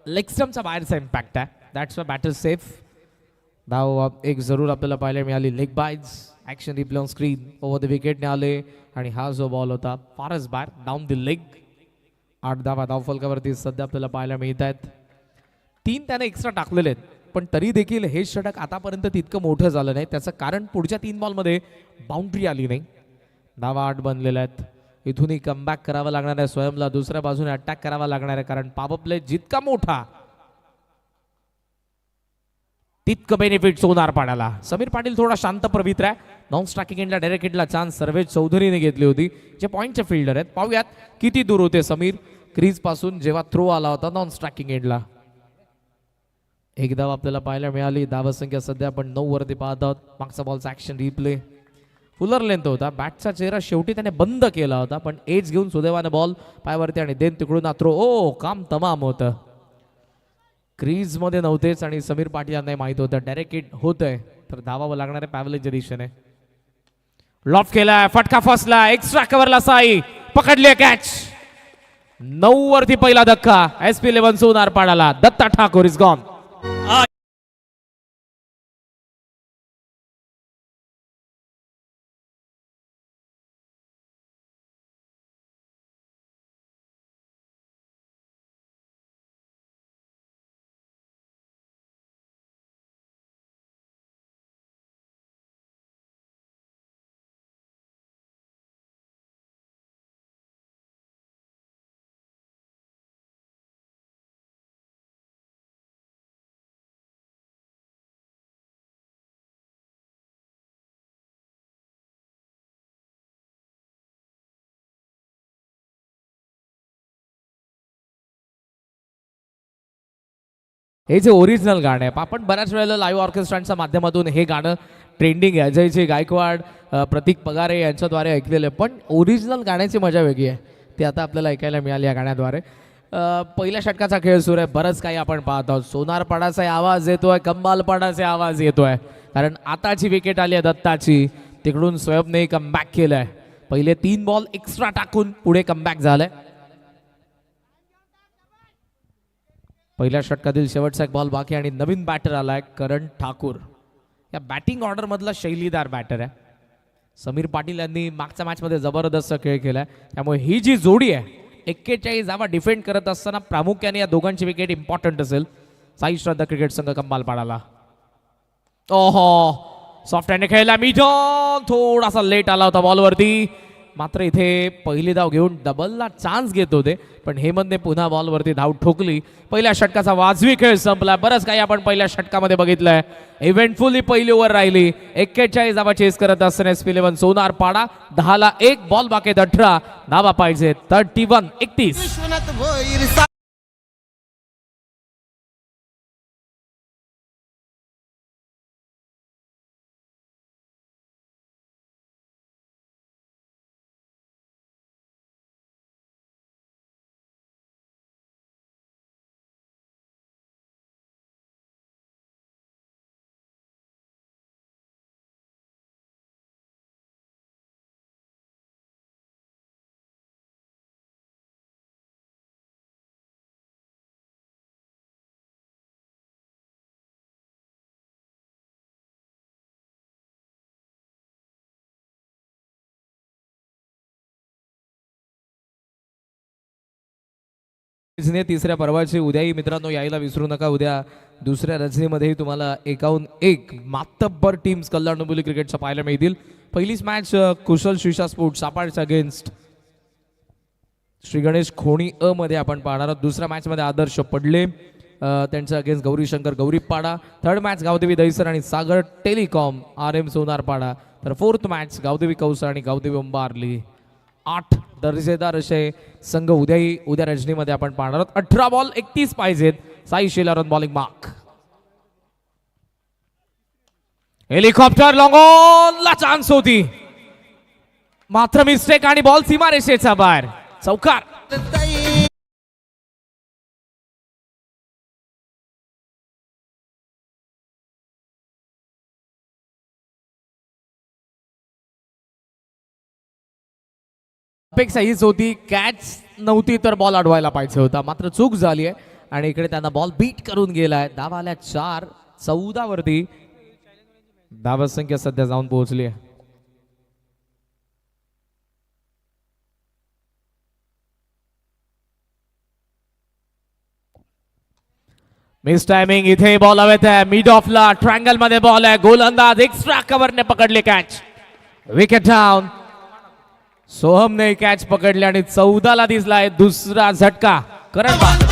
लेग स्टंपचा बाहेरचा इम्पॅक्ट आहे. That's why batter safe. धाव एक जरूर आपल्याला पाहायला मिळाली. Leg byes, action replay on screen, over the विकेटने आले. आणि हा जो बॉल होता फारच बाहेर, डाऊन द लेग. 8 धावा धावफलकावरती सध्या आपल्याला पाहायला मिळत आहेत. 3 त्याने एक्स्ट्रा टाकलेले आहेत, पण तरी देखील हे षटक आतापर्यंत तितकं मोठं झालं नाही. त्याचं कारण पुढच्या 3 बॉलमध्ये बाउंड्री आली नाही. धावा 8 बनलेल्या आहेत. इथूनही कमबॅक करावं लागणार आहे स्वयंला, दुसऱ्या बाजूने अटॅक करावा लागणार आहे, कारण पॉवर प्ले जितका मोठा तितकं बेनिफिट सोनारपाड्याला. समीर पाटील थोडा शांत पवित्र आहे. नॉन स्ट्रायकिंग एंडला डायरेक्ट हिटला चान्स सर्वेश चौधरीने घेतली होती, जे पॉईंटचे फिल्डर आहेत. पाहूयात किती दूर होते समीर क्रीज पासून जेव्हा थ्रो आला होता नॉन स्ट्रायकिंग एंडला. एक धाव आपल्याला पाहायला मिळाली. धावसंख्या सध्या आपण 9 वरती पाहत आहोत. मागचा बॉलचा ॲक्शन रिप्ले फुलर लेंथ होता. बॅटचा चेहरा शेवटी त्याने बंद केला होता, पण एज घेऊन सुदैवाने बॉल पायावरती आणि देन तिकडून थ्रो. ओ काम तमाम होतं. क्रीज मध्ये नव्हतेच आणि समीर पाटील यांना माहित होतं डायरेक्ट हिट होतंय, तर धावावं लागणार आहे पॅव्हलिनच्या दिशेने. लॉफ केलाय, फटका फसला, एक्स्ट्रा कव्हरला साई पकडली कॅच. 9 वरती पहिला धक्का SP11 सोनारपाड्याला. Datta Thakur is gone. हे जे ओरिजिनल गाणं आहे, आपण बऱ्याच वेळेला लाईव्ह ऑर्केस्ट्रांच्या माध्यमातून हे गाणं ट्रेंडिंग आहे, अजयजी गायकवाड, प्रतीक पगारे यांच्याद्वारे ऐकलेलं आहे. पण ओरिजिनल गाण्याची मजा वेगळी आहे, ती आता आपल्याला ऐकायला मिळाली या गाण्याद्वारे. पहिल्या षटकाचा खेळ सुरू आहे, बरंच काही आपण पाहत आहोत. सोनारपाडाचा आवाज येतोय, कंबालपाडाचे आवाज येतोय, कारण आताची विकेट आली आहे दत्ताची. तिकडून स्वयंने कमबॅक केलंय. पहिले 3 बॉल एक्स्ट्रा टाकून पुढे कमबॅक झालंय. पहिल्या षटकातील शेवटचा एक बॉल बाकी आणि नवीन बॅटर आलाय करण ठाकूर. या बॅटिंग ऑर्डर मधला शैलीदार बॅटर आहे. समीर पाटील यांनी मागच्या मॅच मध्ये जबरदस्त खेळ केलाय, त्यामुळे ही जी जोडी आहे 41 धावा डिफेंड करत असताना प्रामुख्याने या दोघांची विकेट इम्पॉर्टंट असेल. साई श्रद्धा क्रिकेट संघ कंबालपाडाला. ओहो सॉफ्ट हँड खेळला मिठन, थोडासा लेट आला होता बॉलवरती. मात्र इथे पहिली धाव घेऊन डबलला चान्स घेत होते, पण हेमंतने पुन्हा बॉलवरती धाव ठोकली. पहिल्या षटकाचा वाजवी खेळ संपला. बरंच काही आपण पहिल्या षटकामध्ये बघितलंय. इव्हेंटफुली पहिली ओव्हर राहिली. 41 धावा चेस करत असताना SP11 सोनारपाडा. 10ला 1 बॉल बाकी, 18 धावा पाहिजे. 31-31. तिसऱ्या पर्वाची उद्याही मित्रांनो यायला विसरू नका. उद्या दुसऱ्या रजनीमध्येही तुम्हाला 1-1 मातब्बर टीम्स कल्याण डोंबिवली क्रिकेटच्या पाहायला मिळतील. पहिलीच मॅच कुशल शिशा स्पोर्ट्स सापाडच्या अगेन्स्ट श्री गणेश खोणी अ मध्ये आपण पाहणार आहोत. दुसऱ्या मॅच मध्ये आदर्श पडले त्यांच्या against Gauri Shankar Gauripada. Third match Gavdevi Dahisar आणि Sagar telecom R M Sonarpada. तर फोर्थ मॅच गावदेवी कौसा आणि गावदेवी उंबारली. 8 दर्जेदार असे संघ उद्या रजनीमध्ये आपण पाहणार आहोत. 18 बॉल 31 पाहिजेत. Sai Shelar on bowling mark. Helicopter long on ला चान्स होती मात्र मिस्टेक आणि बॉल सीमारेषेच्या बाहेर. चौकार. अपेक्षा हीच होती, कॅच नव्हती तर बॉल अडवायला पाहिजे होता, मात्र चूक झाली आहे आणि इकडे त्यांना बॉल बीट करून गेलाय. धावा आल्या 4-14 वरती. धावा संख्या सध्या जाऊन पोहोचली आहे. Miss timing. इथे बॉल हवेत आहे मिड ऑफला. ट्रायंगल मध्ये बॉल आहे. गोलंदाज एक्स्ट्रा कव्हरने पकडले कॅच. Wicket down. सोहमने कॅच पकडले आणि 14 ला दिसलाय दुसरा झटका. करंट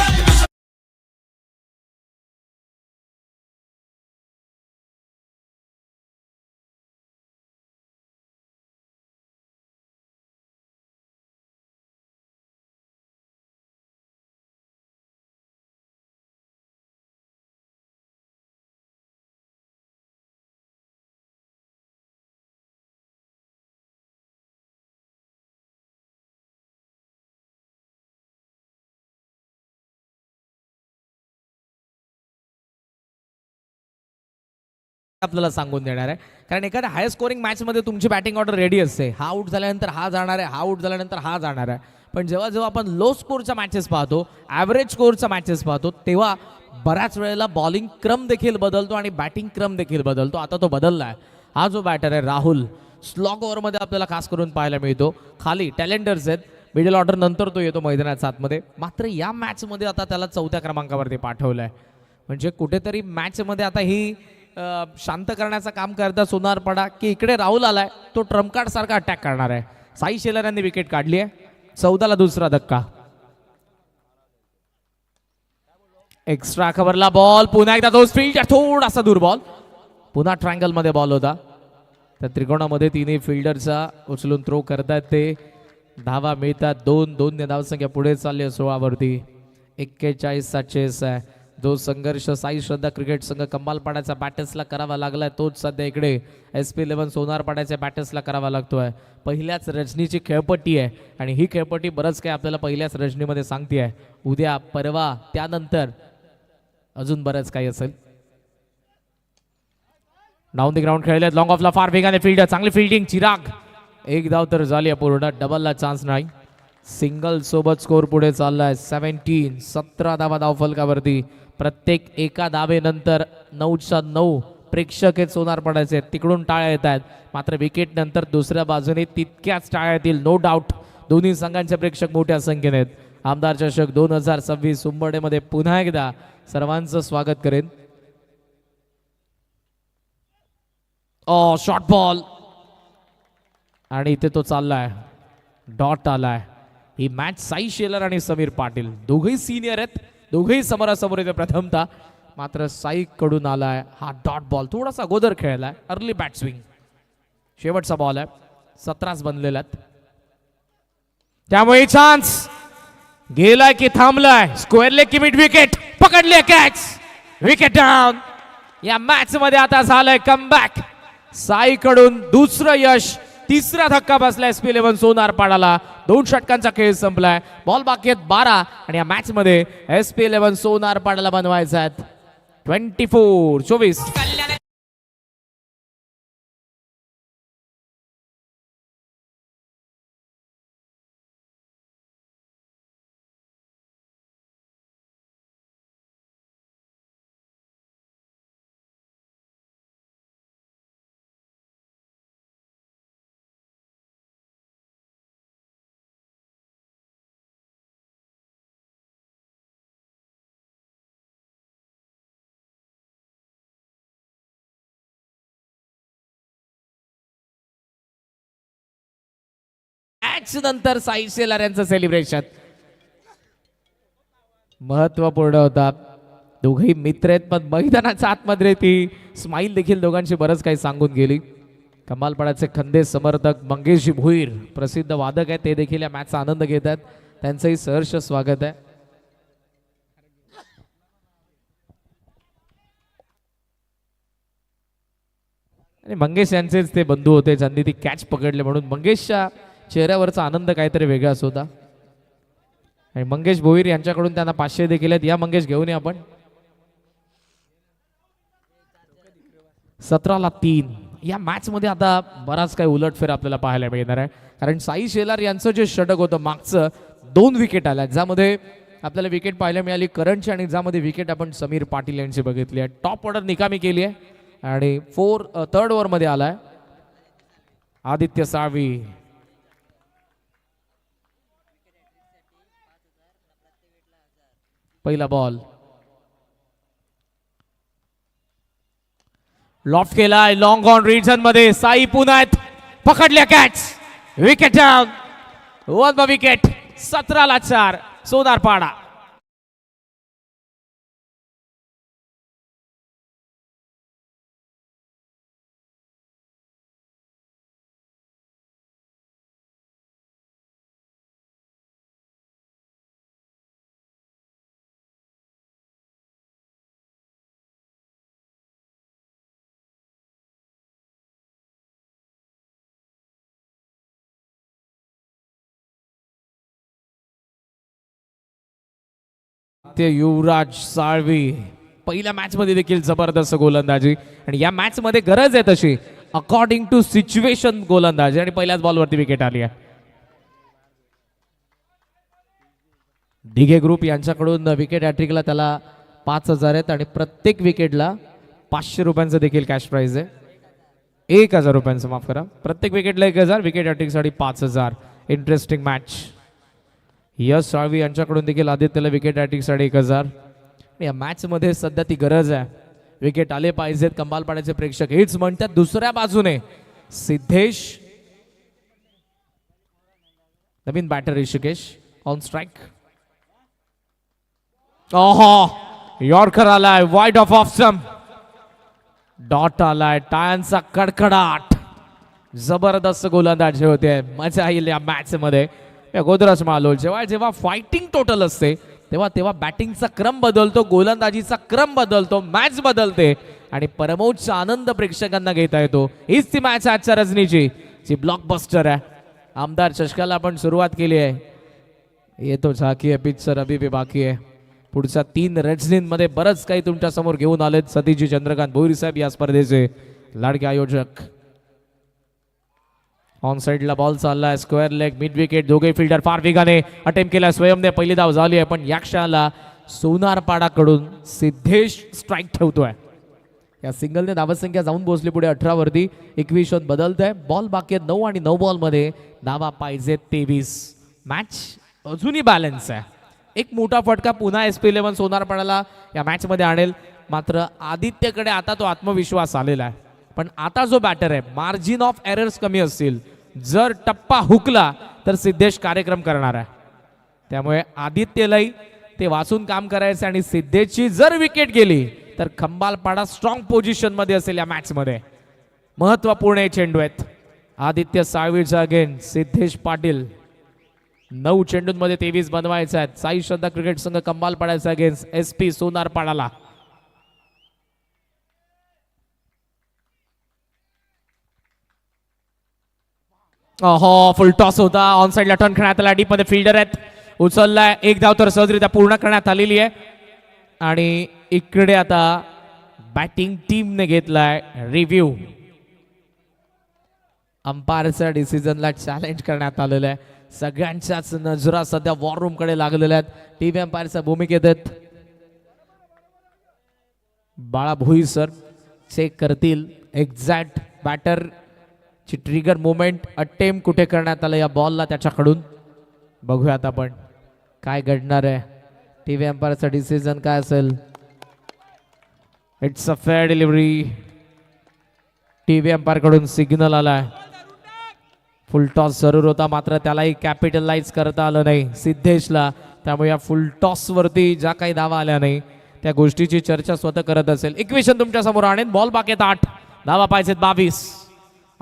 आपल्याला सांगून देणार आहे, कारण एखाद्या हाय स्कोरिंग मॅच मध्ये तुमची बॅटिंग ऑर्डर रेडी असते. हा आउट झाल्यानंतर हा जाणार आहे, हा आउट झाल्यानंतर हा जाणार आहे. पण जेव्हा जेव्हा आपण लो स्कोरच्या मॅचेस पाहतो, ॲव्हरेज स्कोरच्या मॅचेस पाहतो, तेव्हा बऱ्याच वेळेला बॉलिंग क्रम देखील बदलतो आणि बॅटिंग क्रम देखील बदलतो. आता तो बदलला आहे. हा जो बॅटर आहे राहुल, स्लॉग ओव्हरमध्ये आपल्याला खास करून पाहायला मिळतो. खाली टॅलेंटर्स आहेत, मिडल ऑर्डर नंतर तो येतो मैदानाच्या आतमध्ये. मात्र या मॅचमध्ये आता त्याला 4थ्या क्रमांकावरती पाठवलं आहे. म्हणजे कुठेतरी मॅचमध्ये आता ही शांत करण्याचं काम करता सोनारपाडा, की इकडे राहुल आलाय, तो ट्रम्प कार्ड सारखा अटॅक करणार आहे. साई शेलार यांनी विकेट काढली आहे. 14 ला दुसरा धक्का. एक्स्ट्रा कव्हरला बॉल. पुन्हा एकदा तो फील्डर थोडासा दूर बॉल. पुन्हा ट्रायंगल मध्ये बॉल होता. त्या त्रिकोणामध्ये तिन्ही फिल्डरचा उचलून थ्रो करतात ते. धावा मिळतात 2 ने धावसंख्या पुढे चालली आहे 16 वरती. 41-46 आहे. जो संघर्ष साई श्रद्धा क्रिकेट संघ कंबालपाड्याच्या बॅटर्सला करावा लागलाय, तोच सध्या इकडे SP11 सोनारपाड्याच्या बॅटर्सला करावा लागतोय. पहिल्याच रजनीची खेळपट्टी आहे आणि ही खेळपट्टी बरंच काय आपल्याला पहिल्याच रजनीमध्ये सांगते आहे. उद्या परवा त्यानंतर अजून बरंच काही असेल. डाऊन द ग्राउंड खेळले. लॉंग ऑफला फार वेगाने फील्डर. चांगली फिल्डिंग. चिराग. एक धाव तर झाली आहे पूर्ण. डबलला चान्स नाही. सिंगल सोबत स्कोर पुढे चाललाय. 17 धावा धावफलकावरती. प्रत्येक एका धावेनंतर 9 प्रेक्षक आहेत सोनारपाड्याचे. तिकडून टाळ्या येत आहेत, मात्र विकेट नंतर दुसऱ्या बाजूने तितक्याच टाळ्या येतील, नो डाऊट. दोन्ही संघांचे प्रेक्षक मोठ्या संख्येने आहेत. आमदार चषक 2026 उंबरठ्यामध्ये पुन्हा एकदा सर्वांचं स्वागत करेन. शॉर्ट बॉल आणि इथे तो चाललाय. डॉट आलाय. ही मॅच साई शेलर आणि समीर पाटील दोघेही सिनियर आहेत, दोघेही समोरासमोर येते प्रथमता. मात्र साई कडून आलाय हा डॉट बॉल. थोडासा अगोदर खेळलाय. Early bat swing. शेवटचा बॉल आहे. 17 बनलेला आहेत, त्यामुळे चान्स गेलाय की थांबलाय. स्क्वेअरले की मिड विकेट पकडले. कॅच. Wicket down. या मॅच मध्ये आता झालंय कमबॅक. साई कडून दुसरं यश. तिसरा धक्का बसलाय SP11 सोनारपाडाला. 2 षटकांचा खेळ संपलाय. बॉल बाकी आहेत 12 आणि या मॅच मध्ये SP11 सोनारपाडाला बनवायचा आहेत 24-24. मॅच नंतर साई शेलार यांचं सेलिब्रेशन. महत्वपूर्ण होता. दोघेही मित्र आहेत, पण मैदानाच्या आतमध्ये ती स्माईल देखील दोघांची बरंच काही सांगून गेली. कमालपणाचे खंदे समर्थक मंगेशजी भोईर प्रसिद्ध वादक आहेत, ते देखील या मॅचचा आनंद घेत आहेत. त्यांचंही सहर्ष स्वागत आहे. आणि मंगेश यांचेच ते बंधू होते ज्यांनी ती कॅच पकडले, म्हणून मंगेशच्या चेहऱ्यावरचा आनंद काहीतरी वेगळाच होता. आणि मंगेश भोईर यांच्याकडून त्यांना 500 देखील आहेत. या मंगेश घेऊन या आपण. 17-3 या मॅच मध्ये आता बराच काही उलटफेर आपल्याला पाहायला मिळणार आहे, कारण साई शेलार यांचं जे षटक होतं मागचं 2 विकेट आल्या, ज्यामध्ये आपल्याला विकेट पाहायला मिळाली करणची, आणि ज्यामध्ये विकेट आपण समीर पाटील यांची बघितली आहे. टॉप ऑर्डर निकामी केली आहे आणि थर्ड ओव्हर मध्ये आलाय आदित्य साळवी. पहिला बॉल लॉफ्ट केलाय, लॉंग ऑन रिजन मध्ये साई पुन्हा पकडल्या catch, wicket down, 1 wicket. 17-4 Sonarpada. ते युवराज साळवी पहिल्या मॅच मध्ये देखील जबरदस्त गोलंदाजी, आणि या मॅच मध्ये गरज आहे तशी अकॉर्डिंग टू सिच्युएशन गोलंदाजी, आणि पहिल्याच बॉलवरती विकेट आली आहे. डिगे ग्रुप यांच्याकडून विकेट हॅट्रिकला त्याला 5,000 आहेत, आणि प्रत्येक विकेटला 500 रुपयांचं देखील कॅश प्राइज आहे. 1,000 रुपयांचं, माफ करा, प्रत्येक विकेटला 1,000, विकेट हॅट्रिकसाठी 5,000. Interesting match. यश साळवी यांच्याकडून देखील आदित्यला विकेट हॅट्रिकसाठी 1,000. या मॅच मध्ये सध्या ती गरज आहे, विकेट आले पाहिजेत. कमालपाड्याचे प्रेक्षक हेच म्हणतात. दुसऱ्या बाजूने सिद्धेश, नवीन बॅटर ऋषिकेश ऑन स्ट्राइक. ओहो, यॉर्कर आलाय वाईड ऑफ स्टंप, डॉट आलाय, टायांचा कडकडाट. जबरदस्त गोलंदाजी होते, मजा येईल या मॅच मध्ये. गोदराज मालोल जेव्हा फायटिंग टोटल असते तेव्हा बॅटिंगचा क्रम बदलतो, गोलंदाजीचा क्रम बदलतो, मॅच बदलते, आणि परमोच्च आनंद प्रेक्षकांना घेता येतो. हीच ती मॅच आजच्या रजनीची, जी ब्लॉकबस्टर आहे. आमदार चषकाला आपण सुरुवात केली आहे. येतो झाकी आहे, पिक्चर अभी भी बाकी आहे. पुढच्या 3 रजनींमध्ये बरंच काही तुमच्या समोर घेऊन आलेत सतीजी चंद्रकांत भोईर साहेब, या स्पर्धेचे लाडके आयोजक. ऑन साइडला बॉल चाललाय, स्क्वेअर लेग, मिड विकेट. दोघे फिल्डर फार वेगाने अटेम्प्ट केला, स्वयंने पहिली धाव झाली आहे, पण या क्षणाला सोनारपाडाकडून सिद्धेश स्ट्राइक ठेवतोय. या सिंगलने धावसंख्या जाऊन पोहोचली पुढे 18 वरती. 21 बदलत आहे. बॉल बाकी आहेत 9, आणि 9 बॉल मध्ये धावा पाहिजे 23. मॅच अजूनही बॅलन्स आहे. एक मोठा फटका पुन्हा SP11 सोनारपाडाला या मॅच मध्ये आणेल, मात्र आदित्यकडे आता तो आत्मविश्वास आलेला आहे. पण आता जो बॅटर आहे, मार्जिन ऑफ एरर्स कमी असतील, जर टप्पा हुकला तर सिद्धेश कार्यक्रम करणार आहे. त्यामुळे आदित्यलाही ते वाचून काम करायचं, आणि सिद्धेशची जर विकेट गेली तर खंबालपाडा स्ट्रॉंग पोझिशन मध्ये असेल या मॅच मध्ये. महत्वपूर्ण चेंडू आहेत. आदित्य साळवीचा अगेन सिद्धेश पाटील. 9 चेंडूंमध्ये 23 बनवायचे आहेत. साई श्रद्धा क्रिकेट संघ खंबालपाड्याचा अगेन्स्ट SP सोनारपाडाला. हो, फुल टॉस होता. ऑन साइडला टर्न करण्यात आला. डीप मध्ये फिल्डर आहेत, उचललाय. 1 धाव तर सहजरित्या पूर्ण करण्यात आलेली आहे, आणि इकडे आता बॅटिंग टीमने घेतलाय रिव्ह्यू. अंपायरच्या डिसिजनला चॅलेंज करण्यात आलेलं आहे. सगळ्यांच्याच नजरा सध्या वॉर रूम कडे लागलेल्या आहेत. टीव्ही अंपायरच्या भूमिकेत आहेत. बाळा भोई सर चेक करतील एक्झॅक्ट बॅटर ची ट्रिगर मोमेंट अटेम्प्ट कुठे करण्यात आलं या बॉलला त्याच्याकडून. बघूयात आपण काय घडणार आहे. टीव्ही अंपायरचा डिसिजन काय असेल. It's a fair delivery. TV umpire कडून सिग्नल आलाय. फुल टॉस जरूर होता, मात्र त्यालाही कॅपिटलाइज करता आलं नाही सिद्धेशला. त्यामुळे या फुल टॉस वरती ज्या काही धावा आल्या नाही त्या गोष्टीची चर्चा स्वतः करत असेल. इक्वेशन तुमच्या समोर आणेन. बॉल बाकेत 8, धावा पाहिजेत 22.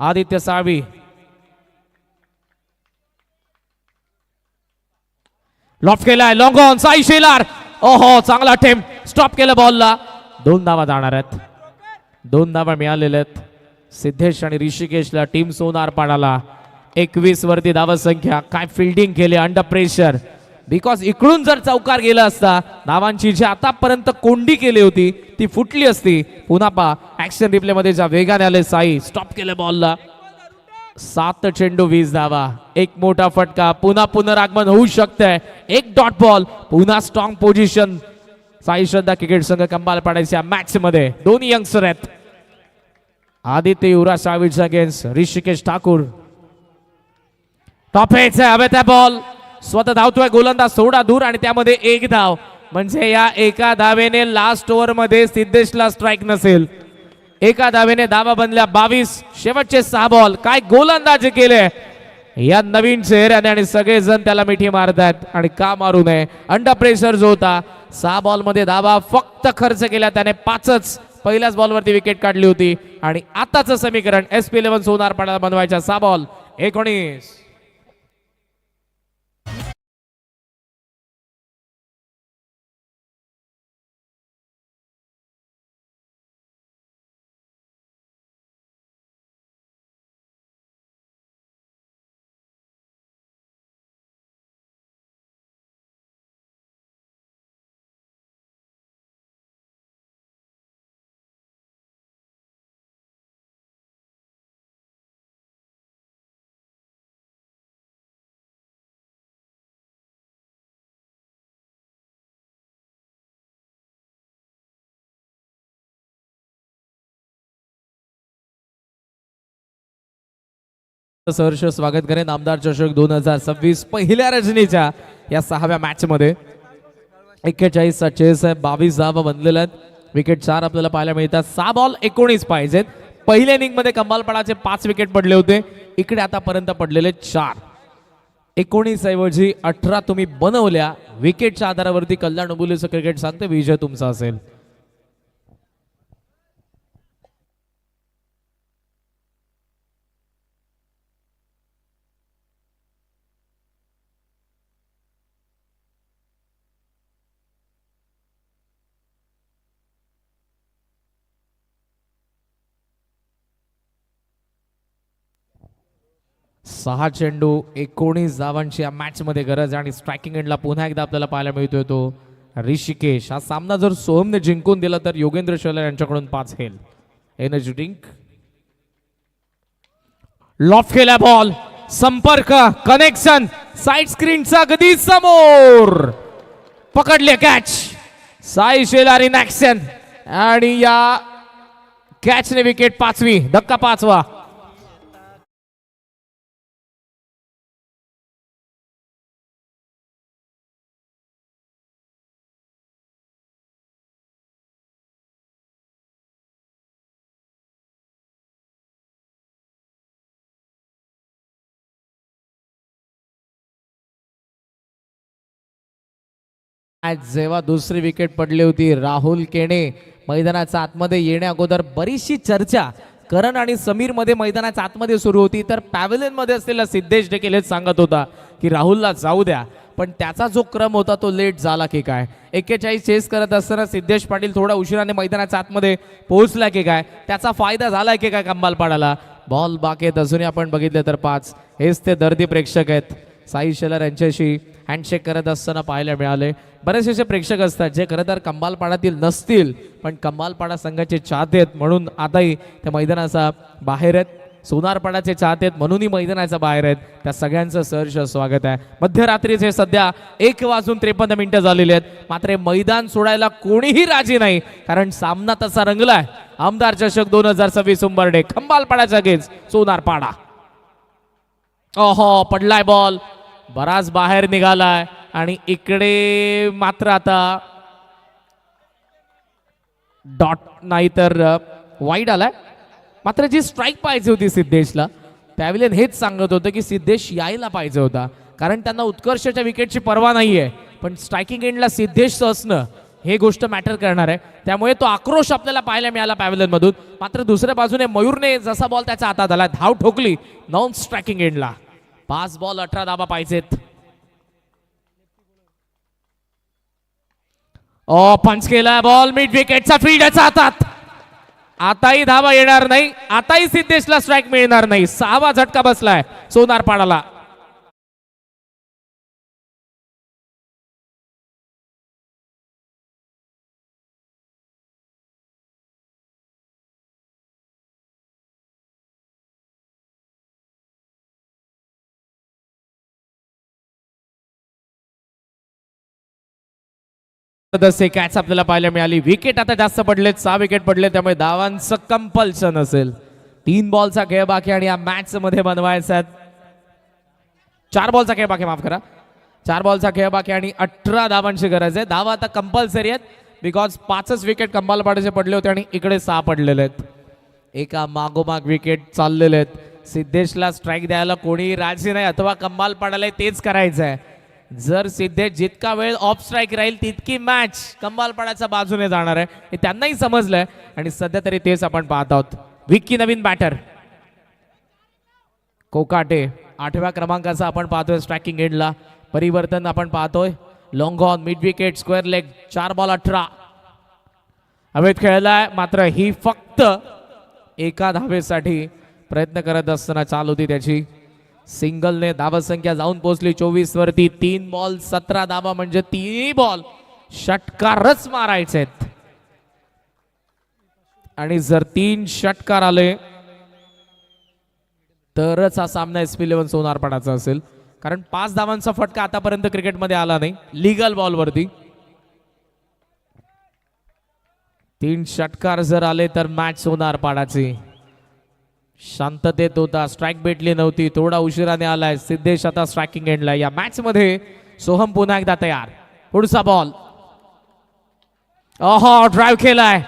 आदित्य साळवी लॉफ्ट केलाय, लॉंग ऑन, साई शेलार. ओहो, चांगला अटेम्प्ट, स्टॉप केलं बॉलला. 2 धावा जाणार आहेत. 2 धावा मिळालेल्या आहेत सिद्धेश आणि ऋषिकेशला. टीम सोनार पाडाला 21 वरती धावा संख्या. काय फिल्डिंग केली अंडर प्रेशर, बिकॉज इकडून जर चौकार गेला असता धावांची जी आतापर्यंत कोंडी केली होती ती फुटली असती. पुन्हा पा ऍक्शन रिप्ले मध्ये ज्या वेगाने आले साई, स्टॉप केलं बॉलला. 7 चेंडू 20 धावा. एक मोठा फटका, पुन्हा पुनरागमन होऊ शकतंय. एक डॉट बॉल, पुन्हा स्ट्रॉंग पोझिशन. साई श्रद्धा क्रिकेट संघ कमाल पाडायच्या मॅच मध्ये. 2 यंगस्टर आहेत. आदित्य युवराज साळवीच्या अगेन्स्ट ऋषिकेश ठाकूर. टॉप हेच आहे, हवे त्या बॉल स्वतः धावतोय गोलंदाज थोडा दूर आणि त्यामध्ये 1 धाव. म्हणजे या एका धावेने लास्ट ओव्हर मध्ये सिद्धेशला स्ट्राईक नसेल. एका धावेने धावा बनल्या 22. शेवटचे 6 बॉल. काय गोलंदाजी केले या नवीन चेहऱ्याने आणि सगळेजण त्याला मिठी मारतात. आणि का मारू नये, अंडर प्रेशर जो होता. 6 बॉल मध्ये धावा फक्त खर्च केल्या त्याने 5च. पहिल्याच बॉलवरती विकेट काढली होती. आणि आताच समीकरण SP11 सोनार पाडाला बनवायच्या 6 बॉल 19. सहर्ष स्वागत करेन आमदार चषक 2026 पहिल्या रजनीच्या या 6व्या मॅच मध्ये. 41 चा चेस आहे. 22 धावा बनलेल्या आहेत. विकेट 4 आपल्याला पाहायला मिळतात. 6 बॉल 19 पाहिजेत. पहिल्या इनिंग मध्ये कमालपणाचे 5 विकेट पडले होते. इकडे आतापर्यंत पडलेले 4. 19 ऐवजी 18 तुम्ही बनवल्या. विकेटच्या आधारावरती कल्याण उबुलीचं क्रिकेट सांगते विजय तुमचा असेल. सहा चेंडू 19 धावांची या मॅच मध्ये गरज आहे. आणि स्ट्रायकिंग एंडला पुन्हा एकदा आपल्याला पाहायला मिळतोय तो ऋषिकेश. हा सामना जर सोहमने जिंकून दिला तर योगेंद्र शेलार यांच्याकडून 5 खेळ. Energy drink. लॉफ्ट केला बॉल, संपर्क, कनेक्शन, साइड स्क्रीनचा अगदी समोर पकडले catch. Sai Shelar in action. आणि या कॅचने विकेट 5वी, धक्का 5वा. आज जेव्हा दुसरी विकेट पडली होती राहुल केणे मैदानाच्या आतमध्ये येण्या अगोदर बरीचशी चर्चा करण आणि समीर मध्ये मैदानाच्या आतमध्ये सुरू होती. तर पॅव्हलियन मध्ये असलेला सिद्धेश देखील हेच सांगत होता की राहुलला जाऊ द्या. पण त्याचा जो क्रम होता तो लेट झाला की काय. 41 चेस करत असताना सिद्धेश पाटील थोडा उशिराने मैदानाच्या आतमध्ये पोहोचला की काय. त्याचा फायदा झाला की काय कंबालपाडाला. बॉल बाकेत अजूनही आपण बघितले तर 5. हेच ते दर्दी प्रेक्षक आहेत. साई शेलार यांच्याशी हँडशेक करत असताना पाहायला मिळाले. बरेचसे असे प्रेक्षक असतात जे खरं तर कंबालपाडातील नसतील पण कंबालपाडा संघाचे चाहते आहेत म्हणून आताही त्या मैदानाचा बाहेर आहेत. सोनारपाडाचे चाहते आहेत म्हणूनही मैदानाच्या बाहेर आहेत. त्या सगळ्यांचं सहर्ष स्वागत आहे. मध्यरात्रीचे सध्या 1:53 झालेले आहेत. मात्र मैदान सोडायला कोणीही राजी नाही कारण सामना तसा रंगलाय. आमदार चषक 2026 उंबरडे कंबालपाडाच्या गेज सोनारपाडा. ओहो, पडलाय बॉल, बराच बाहेर निघालाय. आणि इकडे मात्र आता डॉट नाही तर वाईड आलाय. मात्र जी स्ट्राईक पाहिजे होती सिद्धेशला, पॅव्हलियन हेच सांगत होतं की सिद्धेश यायला पाहिजे होता कारण त्यांना उत्कर्षच्या विकेटची पर्वा नाहीये. पण स्ट्रायकिंग एंडला सिद्धेश असणं हे गोष्ट मॅटर करणार आहे. त्यामुळे तो आक्रोश आपल्याला पाहायला मिळाला पॅव्हलियन मधून. मात्र दुसऱ्या बाजूने मयूरने जसा बॉल त्याच्या हातात आला, धाव ठोकली नॉन स्ट्रायकिंग एंडला. 5 बॉल 18 धावा पाहिजेत. पंच केला बॉल मिड विकेटचा फील्डच्या हातात. आताही धावा येणार नाही, आताही सिद्धेशला स्ट्राईक मिळणार नाही. 6वा झटका बसलाय सोनारपाडाला. कॅच आपल्याला पाहायला मिळाली. विकेट आता जास्त पडलेत, 6 विकेट पडले, त्यामुळे धावांचं कंपल्शन असेल. 3 बॉलचा खेळ बाकी आणि या मॅच मध्ये बनवायचा 4 बॉलचा खेळ बाकी, माफ करा, 4 बॉलचा खेळ बाकी आणि 18 धावांची गरज आहे. धावा आता कंपल्सरी आहेत बिकॉज 5च विकेट कंबालपाड्याचे पडले होते आणि इकडे 6 पडलेले आहेत. एका मागोमाग विकेट चाललेले आहेत. सिद्धेशला स्ट्राईक द्यायला कोणी राजी नाही अथवा कंबालपाड्याला तेच करायचं आहे. जर सिद्धेश जितका वेळ ऑफ स्ट्राईक राहील तितकी मॅच कंबालपाड्याच्या बाजूने जाणार आहे हे त्यांनाही समजलंय आणि सध्या तरी तेच आपण पाहत आहोत. विक्की नवीन बॅटर कोकाटे 8व्या क्रमांकाचा आपण पाहतोय. स्ट्रायकिंग एंडला परिवर्तन आपण पाहतोय. Long on mid wicket square leg 4 ball 18. हवेत खेळलाय मात्र ही फक्त एका धावेसाठी प्रयत्न करत असताना चाल होती त्याची. सिंगलने धावसंख्या जाऊन पोहोचली 24 वरती. 3 बॉल 17 धावा म्हणजे 3 बॉल षटकारच मारायचे आहेत आणि जर 3 षटकार आले तरच हा सामना SP11 सोनारपाडाचा असेल. कारण 5 धावांचा फटका आतापर्यंत क्रिकेटमध्ये आला नाही लीगल बॉल वरती. 3 षटकार जर आले तर मॅच सोनारपाडाची. शांततेत होता, स्ट्राईक भेटली नव्हती, थोडा उशिराने आलाय. सिद्धेश आता स्ट्रायकिंग एंडला. या मॅच मध्ये सोहम पुन्हा एकदा तयार. पुढचा बॉल ड्राईव्ह केलाय,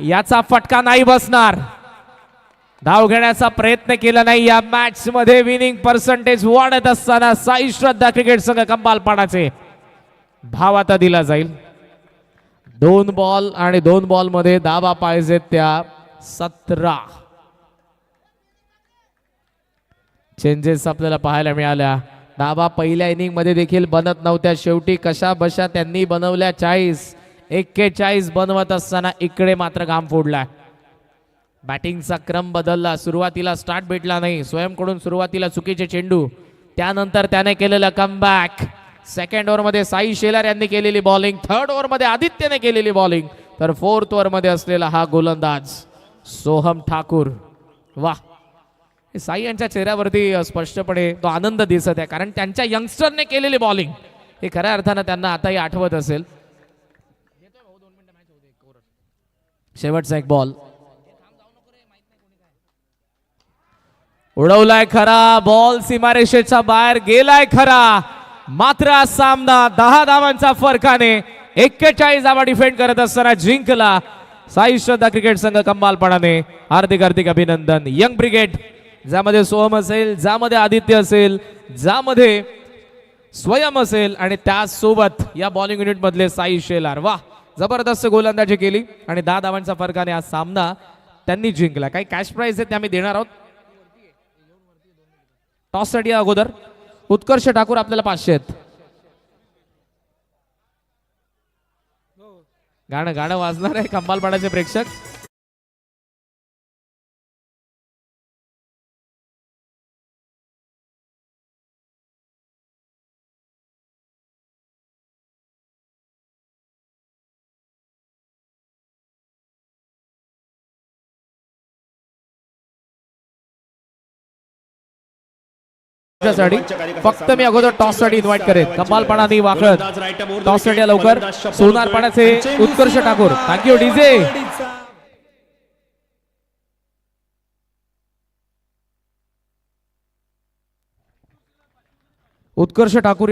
याचा फटका नाही बसणार. धाव घेण्याचा प्रयत्न केला नाही. या मॅच मध्ये विनिंग पर्सेंटेज वाढत असताना साई श्रद्धा क्रिकेट संघ कंबालपाडाचे धाव आता दिला जाईल. 2 बॉल आणि 2 बॉल मध्ये धावा पाहिजेत त्या 17. चेंजेस आपल्याला पाहायला मिळाल्या. धावा पहिल्या इनिंग मध्ये देखील बनत नव्हत्या, शेवटी कशा बशा त्यांनी बनवल्या. 41 बनवत असताना इकडे मात्र घाम फोडला. बॅटिंगचा क्रम बदलला. सुरुवातीला स्टार्ट भेटला नाही. स्वयंकडून सुरुवातीला चुकीचे चेंडू, त्यानंतर त्याने केलेलं कमबॅक. सेकंड ओव्हर मध्ये साई शेलार यांनी केलेली बॉलिंग, थर्ड ओव्हर मध्ये आदित्यने केलेली बॉलिंग, तर फोर्थ ओव्हर मध्ये असलेला हा गोलंदाज सोहम ठाकूर. वाह, साई यांच्या चेहऱ्यावरती स्पष्टपणे तो आनंद दिसत आहे कारण त्यांच्या यंगस्टरने केलेली बॉलिंग हे खऱ्या अर्थानं त्यांना आताही आठवत असेल. शेवटचा एक बॉल उडवलाय खरा, बॉल सीमारेषेच्या बाहेर गेलाय खरा, मात्र हा सामना 10 धावांचा फरकाने 41 धावा डिफेंड करत असताना जिंकला साई श्रद्धा क्रिकेट संघ कंबालपाडाने. हार्दिक हार्दिक अभिनंदन. यंग ब्रिगेड ज्यामध्ये सोहम असेल, ज्यामध्ये आदित्य असेल, ज्यामध्ये स्वयं असेल आणि त्यासोबत या बॉलिंग युनिट मधले साई शेलार. वाह, जबरदस्त गोलंदाजी केली आणि 10 धावांच्या फरकाने हा सामना त्यांनी जिंकला. काही कॅश प्राइज आहे त्या आम्ही देणार आहोत. टॉस साठी अगोदर उत्कर्ष ठाकूर आपल्याला 500 आहेत. गाणं वाजणार आहे कंबालपाडाचे प्रेक्षक. फक्त मी अगोदर टॉस साठी इन्व्हाइट करेन. कंबालपाडाने वाकळत टॉस साठी लवकर. सोनारपाड्याचे उत्कर्ष ठाकूर. Thank you DJ. उत्कर्ष ठाकूर